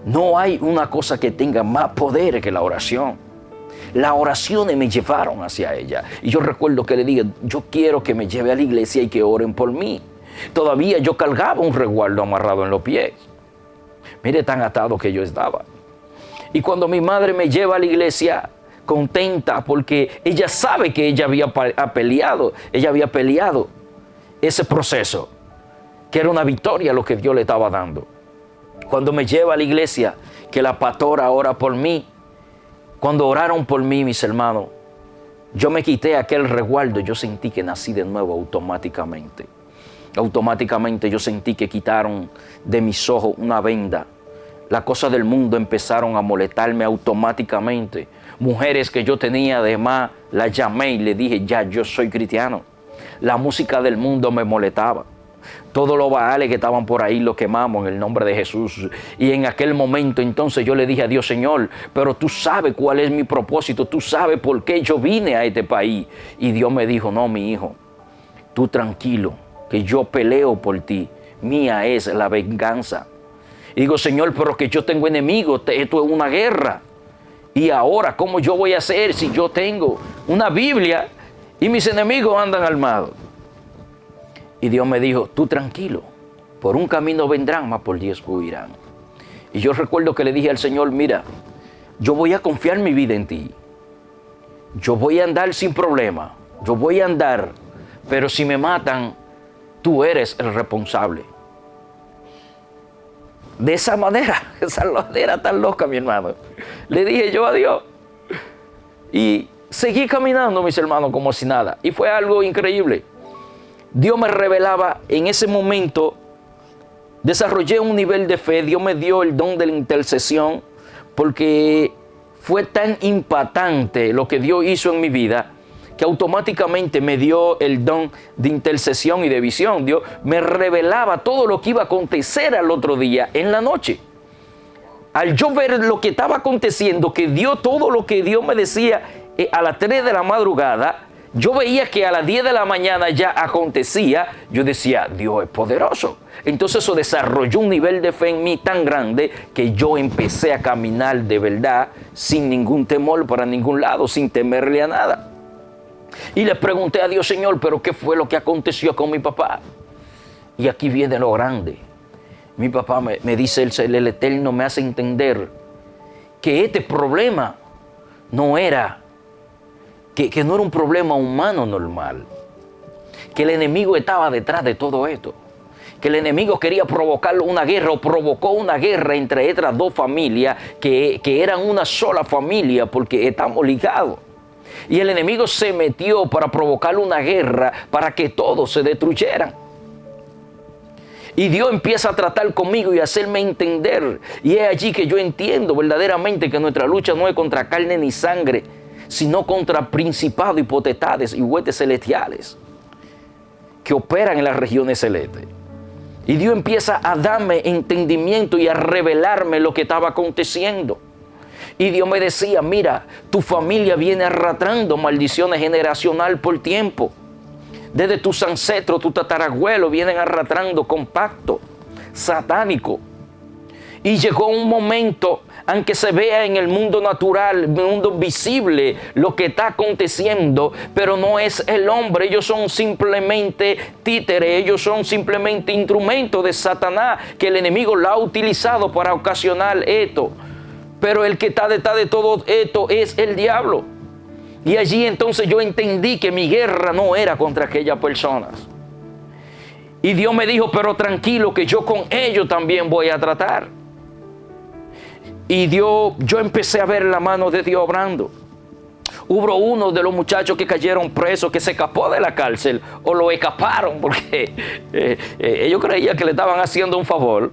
No hay una cosa que tenga más poder que la oración. Las oraciones me llevaron hacia ella. Y yo recuerdo que le dije, yo quiero que me lleve a la iglesia y que oren por mí. Todavía yo cargaba un resguardo amarrado en los pies. Mire tan atado que yo estaba. Y cuando mi madre me lleva a la iglesia, contenta porque ella sabe que ella había peleado ese proceso, que era una victoria lo que Dios le estaba dando. Cuando me lleva a la iglesia, que la pastora ora por mí, cuando oraron por mí, mis hermanos, yo me quité aquel resguardo, yo sentí que nací de nuevo automáticamente. Automáticamente yo sentí que quitaron de mis ojos una venda. Las cosas del mundo empezaron a molestarme automáticamente. Mujeres que yo tenía de más, las llamé y le dije, ya, yo soy cristiano. La música del mundo me molestaba. Todos los baales que estaban por ahí los quemamos en el nombre de Jesús. Y en aquel momento entonces yo le dije a Dios, Señor, pero tú sabes cuál es mi propósito, tú sabes por qué yo vine a este país. Y Dios me dijo, no, mi hijo, tú tranquilo, que yo peleo por ti, mía es la venganza. Y digo, Señor, pero que yo tengo enemigos, esto es una guerra. Y ahora, ¿cómo yo voy a hacer si yo tengo una Biblia y mis enemigos andan armados? Y Dios me dijo, tú tranquilo, por un camino vendrán, mas por 10 huirán. Y yo recuerdo que le dije al Señor, mira, yo voy a confiar mi vida en ti. Yo voy a andar sin problema, yo voy a andar, pero si me matan, tú eres el responsable. De esa manera era tan loca, mi hermano. Le dije yo a Dios. Y seguí caminando, mis hermanos, como si nada. Y fue algo increíble. Dios me revelaba en ese momento, desarrollé un nivel de fe, Dios me dio el don de la intercesión, porque fue tan impactante lo que Dios hizo en mi vida, que automáticamente me dio el don de intercesión y de visión. Dios me revelaba todo lo que iba a acontecer al otro día en la noche. Al yo ver lo que estaba aconteciendo, que Dios, todo lo que Dios me decía a las 3 de la madrugada, yo veía que a las 10 de la mañana ya acontecía. Yo decía, Dios es poderoso. Entonces eso desarrolló un nivel de fe en mí tan grande que yo empecé a caminar de verdad sin ningún temor para ningún lado, sin temerle a nada. Y le pregunté a Dios, Señor, ¿pero qué fue lo que aconteció con mi papá? Y aquí viene lo grande. Mi papá me dice, el Eterno me hace entender que este problema no era, que no era un problema humano normal. Que el enemigo estaba detrás de todo esto. Que el enemigo quería provocar una guerra o provocó una guerra entre estas dos familias que eran una sola familia porque estamos ligados. Y el enemigo se metió para provocar una guerra para que todos se destruyeran. Y Dios empieza a tratar conmigo y a hacerme entender. Y es allí que yo entiendo verdaderamente que nuestra lucha no es contra carne ni sangre, sino contra principados y potestades y huestes celestiales que operan en las regiones celestes. Y Dios empieza a darme entendimiento y a revelarme lo que estaba aconteciendo. Y Dios me decía, mira, tu familia viene arrastrando maldiciones generacional por tiempo. Desde tus ancestros, tus tatarabuelos vienen arrastrando con pacto satánico. Y llegó un momento, aunque se vea en el mundo natural, el mundo visible, lo que está aconteciendo, pero no es el hombre. Ellos son simplemente títeres, ellos son simplemente instrumentos de Satanás, que el enemigo lo ha utilizado para ocasionar esto. Pero el que está detrás de todo esto es el diablo. Y allí entonces yo entendí que mi guerra no era contra aquellas personas. Y Dios me dijo, pero tranquilo, que yo con ellos también voy a tratar. Y yo empecé a ver la mano de Dios obrando. Hubo uno de los muchachos que cayeron presos, que se escapó de la cárcel, o lo escaparon, porque ellos creían que le estaban haciendo un favor.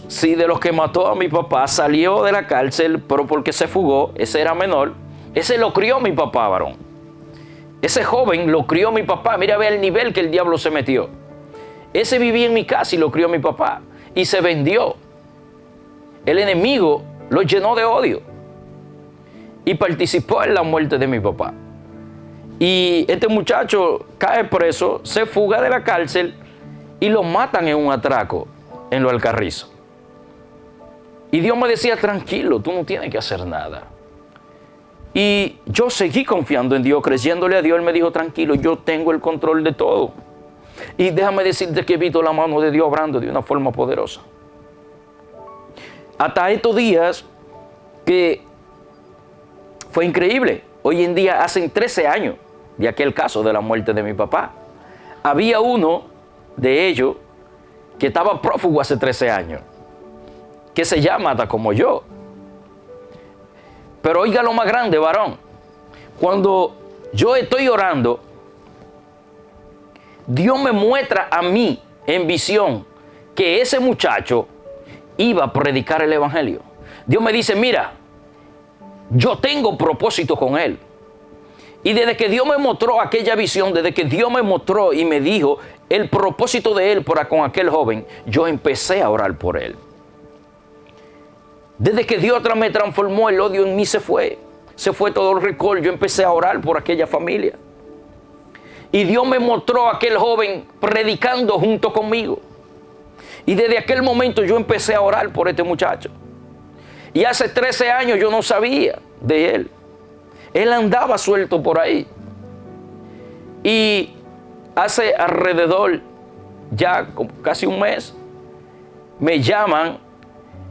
Sí, de los que mató a mi papá, salió de la cárcel, pero porque se fugó, ese era menor. Ese lo crió mi papá, varón. Ese joven lo crió mi papá. Mira, ve el nivel que el diablo se metió. Ese vivía en mi casa y lo crió mi papá. Y se vendió. El enemigo lo llenó de odio. Y participó en la muerte de mi papá. Y este muchacho cae preso, se fuga de la cárcel y lo matan en un atraco en Los Alcarrizos. Y Dios me decía, tranquilo, tú no tienes que hacer nada. Y yo seguí confiando en Dios, creyéndole a Dios. Él me dijo, tranquilo, yo tengo el control de todo. Y déjame decirte que he visto la mano de Dios obrando de una forma poderosa. Hasta estos días que fue increíble. Hoy en día, hacen 13 años de aquel caso de la muerte de mi papá. Había uno de ellos que estaba prófugo hace 13 años, que se llama hasta como yo. Pero oiga lo más grande, varón. Cuando yo estoy orando, Dios me muestra a mí en visión que ese muchacho iba a predicar el evangelio. Dios me dice, mira, yo tengo propósito con él. Y desde que Dios me mostró aquella visión, desde que Dios me mostró y me dijo el propósito de él con aquel joven, yo empecé a orar por él. Desde que Dios me transformó, el odio en mí se fue todo el rencor. Yo empecé a orar por aquella familia. Y Dios me mostró a aquel joven predicando junto conmigo. Y desde aquel momento yo empecé a orar por este muchacho. Y hace 13 años yo no sabía de él. Él andaba suelto por ahí. Y hace alrededor, ya casi un mes, me llaman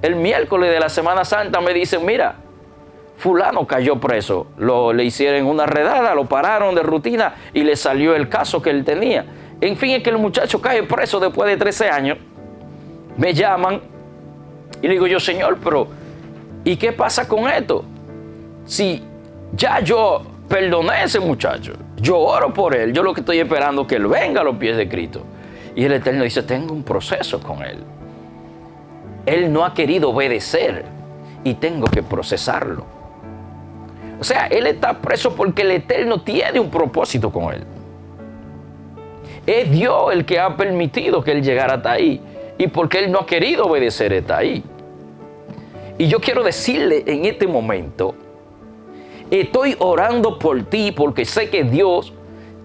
el miércoles de la Semana Santa. Me dicen, mira, fulano cayó preso. Le hicieron una redada, lo pararon de rutina y le salió el caso que él tenía. En fin, es que el muchacho cae preso después de 13 años. Me llaman y le digo yo, Señor, pero ¿y qué pasa con esto? Si ya yo perdoné a ese muchacho, yo oro por él, yo lo que estoy esperando es que él venga a los pies de Cristo. Y el Eterno dice, tengo un proceso con él. Él no ha querido obedecer y tengo que procesarlo. O sea, él está preso porque el Eterno tiene un propósito con él. Es Dios el que ha permitido que él llegara hasta ahí. Y porque él no ha querido obedecer, está ahí. Y yo quiero decirle en este momento, estoy orando por ti porque sé que Dios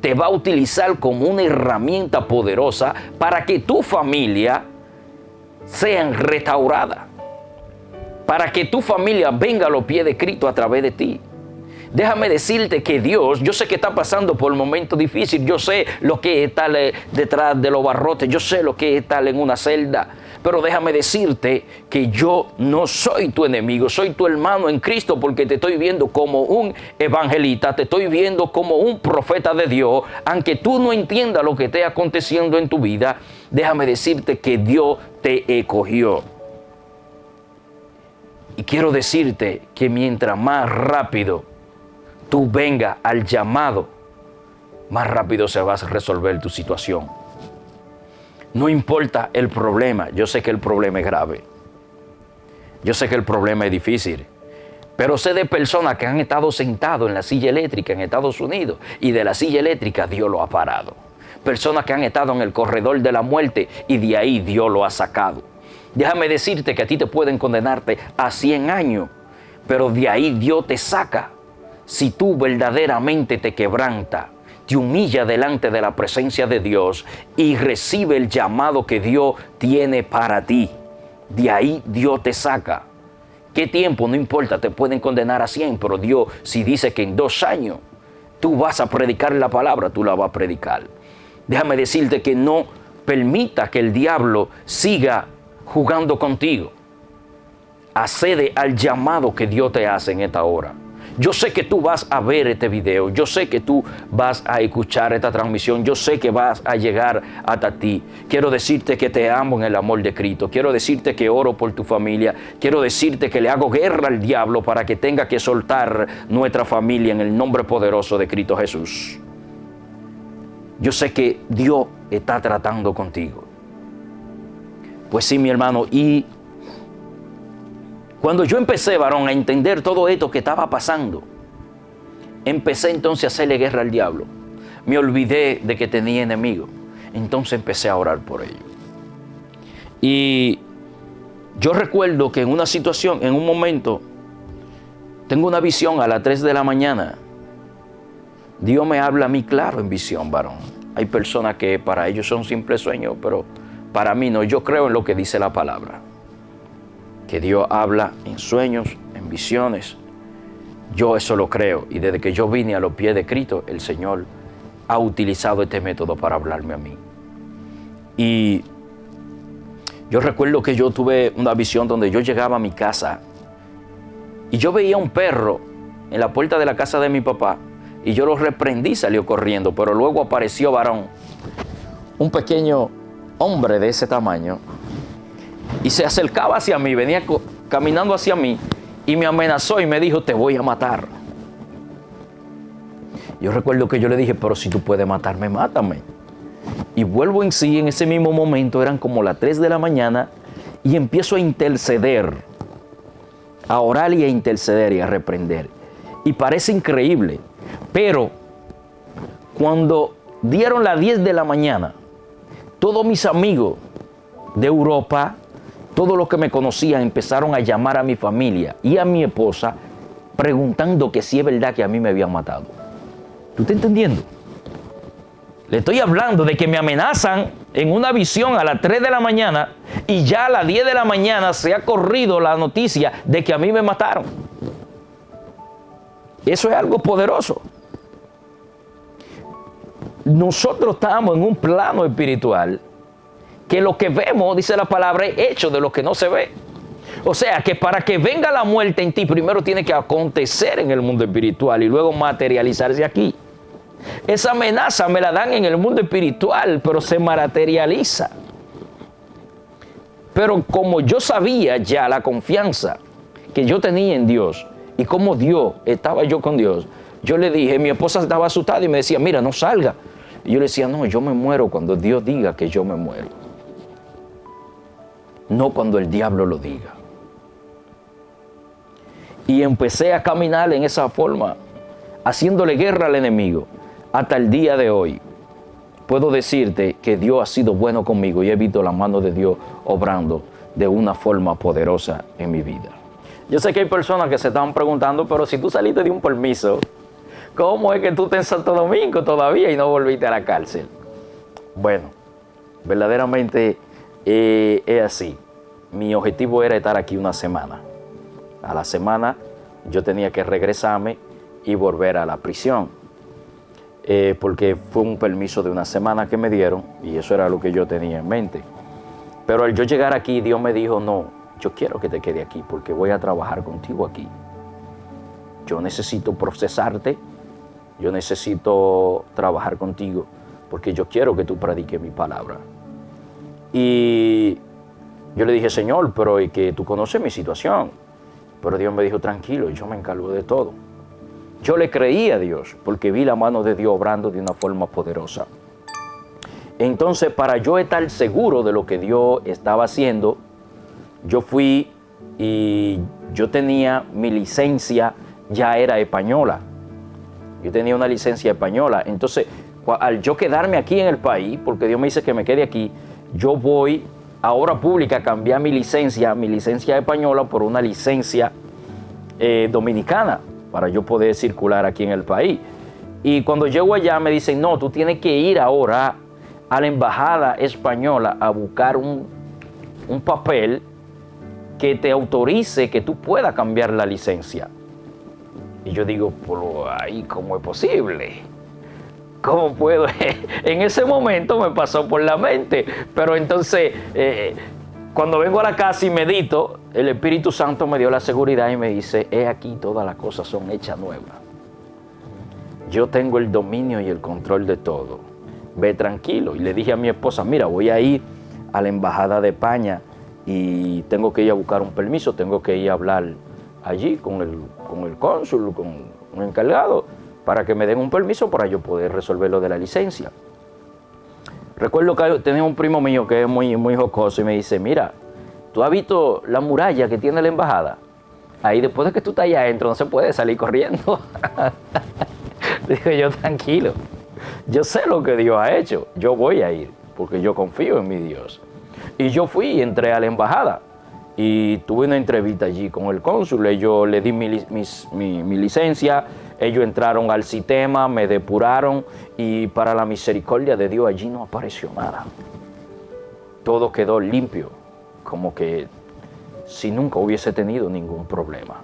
te va a utilizar como una herramienta poderosa para que tu familia sea restaurada. Para que tu familia venga a los pies de Cristo a través de ti. Déjame decirte que Dios, yo sé que está pasando por un momento difícil, yo sé lo que es estar detrás de los barrotes, yo sé lo que es estar en una celda, pero déjame decirte que yo no soy tu enemigo, soy tu hermano en Cristo porque te estoy viendo como un evangelista, te estoy viendo como un profeta de Dios, aunque tú no entiendas lo que esté aconteciendo en tu vida, déjame decirte que Dios te escogió. Y quiero decirte que mientras más rápido tú vengas al llamado, más rápido se va a resolver tu situación. No importa el problema, yo sé que el problema es grave. Yo sé que el problema es difícil. Pero sé de personas que han estado sentados en la silla eléctrica en Estados Unidos y de la silla eléctrica Dios lo ha parado. Personas que han estado en el corredor de la muerte y de ahí Dios lo ha sacado. Déjame decirte que a ti te pueden condenarte a 100 años, pero de ahí Dios te saca. Si tú verdaderamente te quebrantas, te humilla delante de la presencia de Dios y recibe el llamado que Dios tiene para ti, de ahí Dios te saca. ¿Qué tiempo? No importa, te pueden condenar a 100, pero Dios, si dice que en 2 años tú vas a predicar la palabra, tú la vas a predicar. Déjame decirte que no permita que el diablo siga jugando contigo. Accede al llamado que Dios te hace en esta hora. Yo sé que tú vas a ver este video, yo sé que tú vas a escuchar esta transmisión, yo sé que vas a llegar hasta ti. Quiero decirte que te amo en el amor de Cristo, quiero decirte que oro por tu familia, quiero decirte que le hago guerra al diablo para que tenga que soltar nuestra familia en el nombre poderoso de Cristo Jesús. Yo sé que Dios está tratando contigo. Pues sí, mi hermano, y cuando yo empecé, varón, a entender todo esto que estaba pasando, empecé entonces a hacerle guerra al diablo. Me olvidé de que tenía enemigos. Entonces empecé a orar por ellos. Y yo recuerdo que en una situación, en un momento, tengo una visión a las 3 de la mañana. Dios me habla a mí claro en visión, varón. Hay personas que para ellos son simples sueños, pero para mí no. Yo creo en lo que dice la palabra. Que Dios habla en sueños, en visiones. Yo eso lo creo. Y desde que yo vine a los pies de Cristo, el Señor ha utilizado este método para hablarme a mí. Y yo recuerdo que yo tuve una visión donde yo llegaba a mi casa y yo veía un perro en la puerta de la casa de mi papá y yo lo reprendí, salió corriendo, pero luego apareció, varón, un pequeño hombre de ese tamaño y se acercaba hacia mí, venía caminando hacia mí y me amenazó y me dijo, te voy a matar. Yo recuerdo que yo le dije, pero si tú puedes matarme, mátame. Y vuelvo en sí, en ese mismo momento, eran como las 3 de la mañana y empiezo a interceder, a orar y a interceder y a reprender. Y parece increíble, pero cuando dieron las 10 de la mañana, Todos mis amigos de Europa, todos los que me conocían, empezaron a llamar a mi familia y a mi esposa preguntando que si es verdad que a mí me habían matado. ¿Tú estás entendiendo? Le estoy hablando de que me amenazan en una visión a las 3 de la mañana y ya a las 10 de la mañana se ha corrido la noticia de que a mí me mataron. Eso es algo poderoso. Nosotros estamos en un plano espiritual que lo que vemos, dice la palabra, es hecho de lo que no se ve. O sea, que para que venga la muerte en ti, primero tiene que acontecer en el mundo espiritual y luego materializarse aquí. Esa amenaza me la dan en el mundo espiritual, pero se materializa. Pero como yo sabía ya la confianza que yo tenía en Dios y como Dios, estaba yo con Dios, yo le dije, mi esposa estaba asustada y me decía, mira, no salga. Y yo le decía, no, yo me muero cuando Dios diga que yo me muero. No cuando el diablo lo diga. Y empecé a caminar en esa forma, haciéndole guerra al enemigo. Hasta el día de hoy, puedo decirte que Dios ha sido bueno conmigo y he visto la mano de Dios obrando de una forma poderosa en mi vida. Yo sé que hay personas que se están preguntando, pero si tú saliste de un permiso, ¿cómo es que tú estás en Santo Domingo todavía y no volviste a la cárcel? Bueno, verdaderamente es así. Mi objetivo era estar aquí una semana. A la semana yo tenía que regresarme y volver a la prisión. Porque fue un permiso de una semana que me dieron y eso era lo que yo tenía en mente. Pero al yo llegar aquí, Dios me dijo, no, yo quiero que te quede aquí porque voy a trabajar contigo aquí. Yo necesito procesarte, yo necesito trabajar contigo porque yo quiero que tú prediques mi palabra. Y yo le dije, Señor, pero es que tú conoces mi situación. Pero Dios me dijo, tranquilo, yo me encargo de todo. Yo le creí a Dios porque vi la mano de Dios obrando de una forma poderosa. Entonces, para yo estar seguro de lo que Dios estaba haciendo, yo fui y yo tenía mi licencia, ya era española. Yo tenía una licencia española. Entonces, al yo quedarme aquí en el país, porque Dios me dice que me quede aquí, yo voy a obra pública a cambiar mi licencia española por una licencia dominicana, para yo poder circular aquí en el país. Y cuando llego allá me dicen, no, tú tienes que ir ahora a la embajada española a buscar un papel que te autorice que tú puedas cambiar la licencia. Y yo digo, pues ahí, ¿cómo es posible? ¿Cómo puedo? En ese momento me pasó por la mente, pero entonces cuando vengo a la casa y medito, el Espíritu Santo me dio la seguridad y me dice, he aquí todas las cosas son hechas nuevas. Yo tengo el dominio y el control de todo. Ve tranquilo. Y le dije a mi esposa, mira, voy a ir a la embajada de España y tengo que ir a buscar un permiso, tengo que ir a hablar allí con el cónsul, con un encargado, para que me den un permiso para yo poder resolver lo de la licencia. Recuerdo que tenía un primo mío que es muy, muy jocoso y me dice, mira, ¿tú has visto la muralla que tiene la embajada? Ahí después de que tú estás allá adentro no se puede salir corriendo. Dije yo, tranquilo, yo sé lo que Dios ha hecho, yo voy a ir, porque yo confío en mi Dios. Y yo fui y entré a la embajada y tuve una entrevista allí con el cónsul. Yo le di mi licencia, ellos entraron al sistema, me depuraron y para la misericordia de Dios allí no apareció nada. Todo quedó limpio, como que si nunca hubiese tenido ningún problema.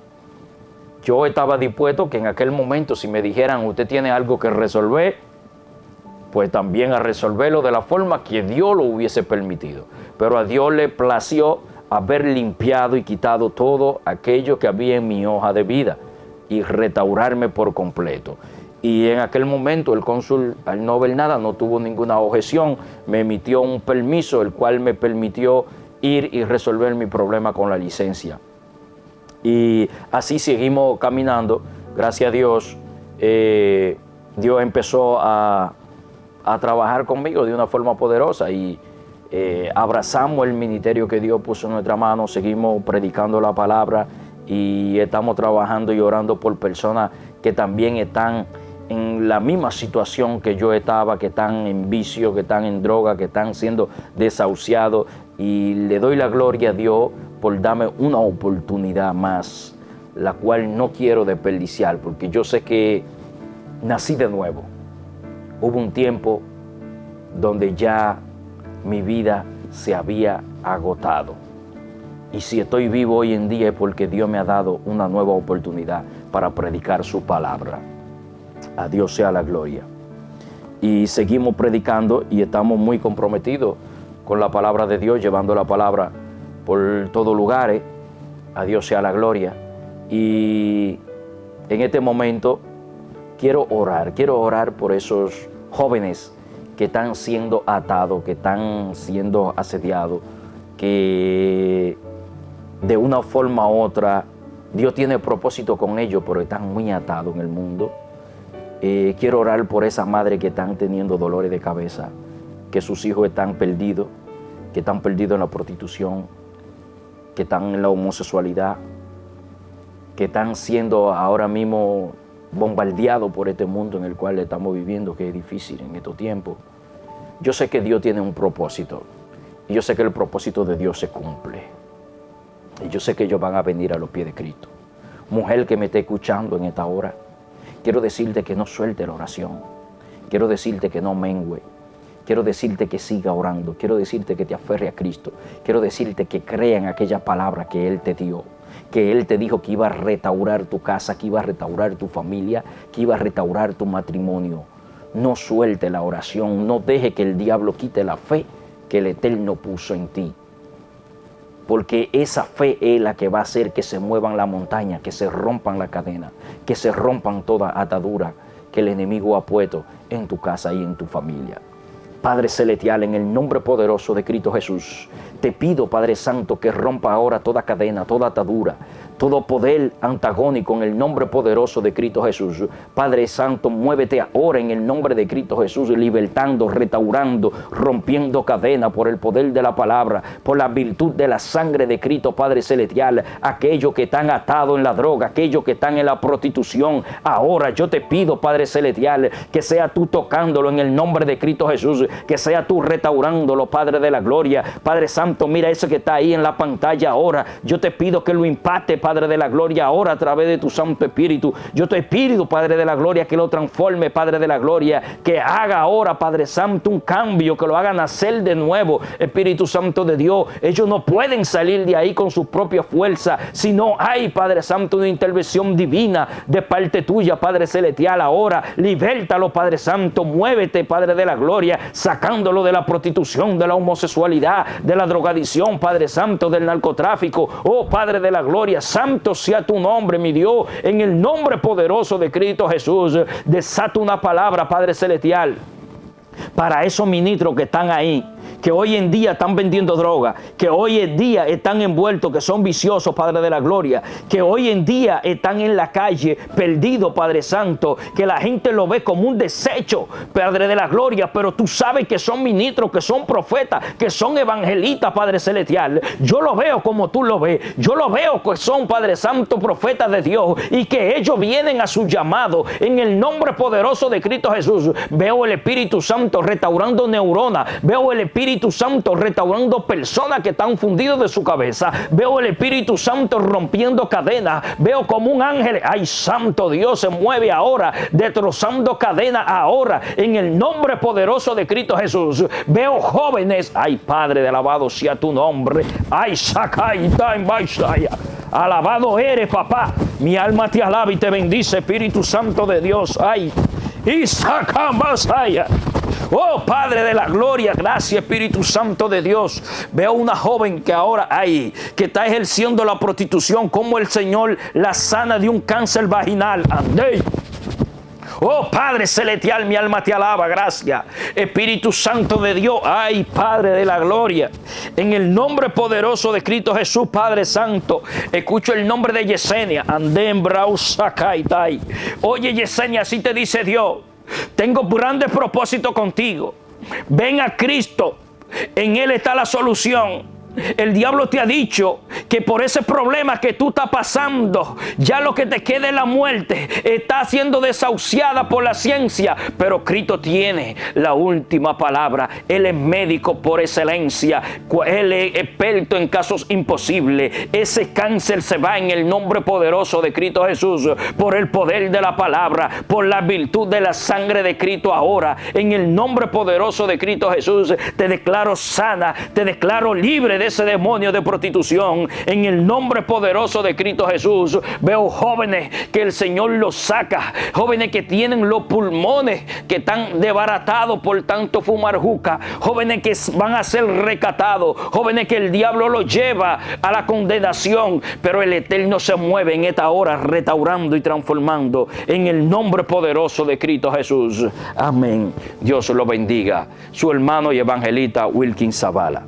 Yo estaba dispuesto que en aquel momento si me dijeran usted tiene algo que resolver, pues también a resolverlo de la forma que Dios lo hubiese permitido. Pero a Dios le plació haber limpiado y quitado todo aquello que había en mi hoja de vida y restaurarme por completo. Y en aquel momento el cónsul, al no ver nada, no tuvo ninguna objeción, me emitió un permiso, el cual me permitió ir y resolver mi problema con la licencia. Y así seguimos caminando. Gracias a Dios, Dios empezó a trabajar conmigo de una forma poderosa y abrazamos el ministerio que Dios puso en nuestra mano, seguimos predicando la palabra y estamos trabajando y orando por personas que también están en la misma situación que yo estaba, que están en vicio, que están en droga, que están siendo desahuciados. Y le doy la gloria a Dios por darme una oportunidad más, la cual no quiero desperdiciar, porque yo sé que nací de nuevo. Hubo un tiempo donde ya mi vida se había agotado. Y si estoy vivo hoy en día es porque Dios me ha dado una nueva oportunidad para predicar su palabra. A Dios sea la gloria. Y seguimos predicando y estamos muy comprometidos con la palabra de Dios, llevando la palabra por todos lugares. A Dios sea la gloria. Y en este momento quiero orar por esos jóvenes que están siendo atados, que están siendo asediados, que de una forma u otra Dios tiene propósito con ellos, pero están muy atados en el mundo. Quiero orar por esas madres que están teniendo dolores de cabeza, que sus hijos están perdidos, que están perdidos en la prostitución, que están en la homosexualidad, que están siendo ahora mismo bombardeados por este mundo en el cual estamos viviendo, que es difícil en estos tiempos. Yo sé que Dios tiene un propósito, y yo sé que el propósito de Dios se cumple. Y yo sé que ellos van a venir a los pies de Cristo. Mujer que me esté escuchando en esta hora, quiero decirte que no suelte la oración. Quiero decirte que no mengue. Quiero decirte que siga orando. Quiero decirte que te aferre a Cristo. Quiero decirte que crea en aquella palabra que Él te dio. Que Él te dijo que iba a restaurar tu casa, que iba a restaurar tu familia, que iba a restaurar tu matrimonio. No suelte la oración. No deje que el diablo quite la fe que el Eterno puso en ti. Porque esa fe es la que va a hacer que se muevan las montañas, que se rompan las cadenas, que se rompan toda atadura que el enemigo ha puesto en tu casa y en tu familia. Padre Celestial, en el nombre poderoso de Cristo Jesús, te pido, Padre Santo, que rompa ahora toda cadena, toda atadura, todo poder antagónico en el nombre poderoso de Cristo Jesús. Padre Santo, muévete ahora en el nombre de Cristo Jesús, libertando, restaurando, rompiendo cadenas por el poder de la palabra, por la virtud de la sangre de Cristo, Padre Celestial. Aquellos que están atados en la droga, aquellos que están en la prostitución, ahora yo te pido, Padre Celestial, que sea tú tocándolo en el nombre de Cristo Jesús, que sea tú restaurándolo, Padre de la gloria. Padre Santo, mira eso que está ahí en la pantalla ahora. Yo te pido que lo impacte, Padre de la gloria, ahora a través de tu Santo Espíritu. Yo te pido, Padre de la gloria, que lo transforme, Padre de la gloria, que haga ahora, Padre Santo, un cambio, que lo haga nacer de nuevo, Espíritu Santo de Dios. Ellos no pueden salir de ahí con su propia fuerza, si no hay, Padre Santo, una intervención divina de parte tuya, Padre Celestial. Ahora, libértalo, Padre Santo, muévete, Padre de la gloria, sacándolo de la prostitución, de la homosexualidad, de la drogadicción, Padre Santo, del narcotráfico. Oh, Padre de la gloria, santo sea tu nombre, mi Dios, en el nombre poderoso de Cristo Jesús. Desata una palabra, Padre Celestial, para esos ministros que están ahí, que hoy en día están vendiendo droga, que hoy en día están envueltos, que son viciosos, Padre de la gloria, que hoy en día están en la calle perdidos, Padre Santo, que la gente lo ve como un desecho, Padre de la gloria, pero tú sabes que son ministros, que son profetas, que son evangelistas, Padre Celestial. Yo lo veo como tú lo ves. Yo lo veo que son, Padre Santo, profetas de Dios, y que ellos vienen a su llamado en el nombre poderoso de Cristo Jesús. Veo el Espíritu Santo restaurando neuronas. Veo el Espíritu Santo restaurando personas que están fundidos de su cabeza. Veo el Espíritu Santo rompiendo cadenas. Veo como un ángel, ay, santo Dios, se mueve ahora, destrozando cadenas ahora, en el nombre poderoso de Cristo Jesús. Veo jóvenes, ay, Padre, de alabado sea tu nombre. Ay, Sakai, alabado eres, papá. Mi alma te alaba y te bendice, Espíritu Santo de Dios. Ay, y Masaya. Oh, Padre de la gloria, gracias, Espíritu Santo de Dios. Veo una joven que ahora hay, que está ejerciendo la prostitución, como el Señor la sana de un cáncer vaginal. Andé. Oh, Padre Celestial, mi alma te alaba, gracias. Espíritu Santo de Dios, ay, Padre de la gloria, en el nombre poderoso de Cristo Jesús, Padre Santo, escucho el nombre de Yesenia. Andén Brausakaitai. Oye, Yesenia, así te dice Dios: tengo grandes propósitos contigo. Ven a Cristo. En Él está la solución. El diablo te ha dicho que por ese problema que tú estás pasando, ya lo que te queda es la muerte. Está siendo desahuciada por la ciencia, pero Cristo tiene la última palabra. Él es médico por excelencia. Él es experto en casos imposibles. Ese cáncer se va en el nombre poderoso de Cristo Jesús, por el poder de la palabra, por la virtud de la sangre de Cristo ahora. En el nombre poderoso de Cristo Jesús, te declaro sana, te declaro libre de ese demonio de prostitución. En el nombre poderoso de Cristo Jesús, veo jóvenes que el Señor los saca, jóvenes que tienen los pulmones que están desbaratados por tanto fumar juca, jóvenes que van a ser recatados, jóvenes que el diablo los lleva a la condenación, pero el Eterno se mueve en esta hora restaurando y transformando en el nombre poderoso de Cristo Jesús. Amén. Dios lo bendiga. Su hermano y evangelista Wilkin Zavala.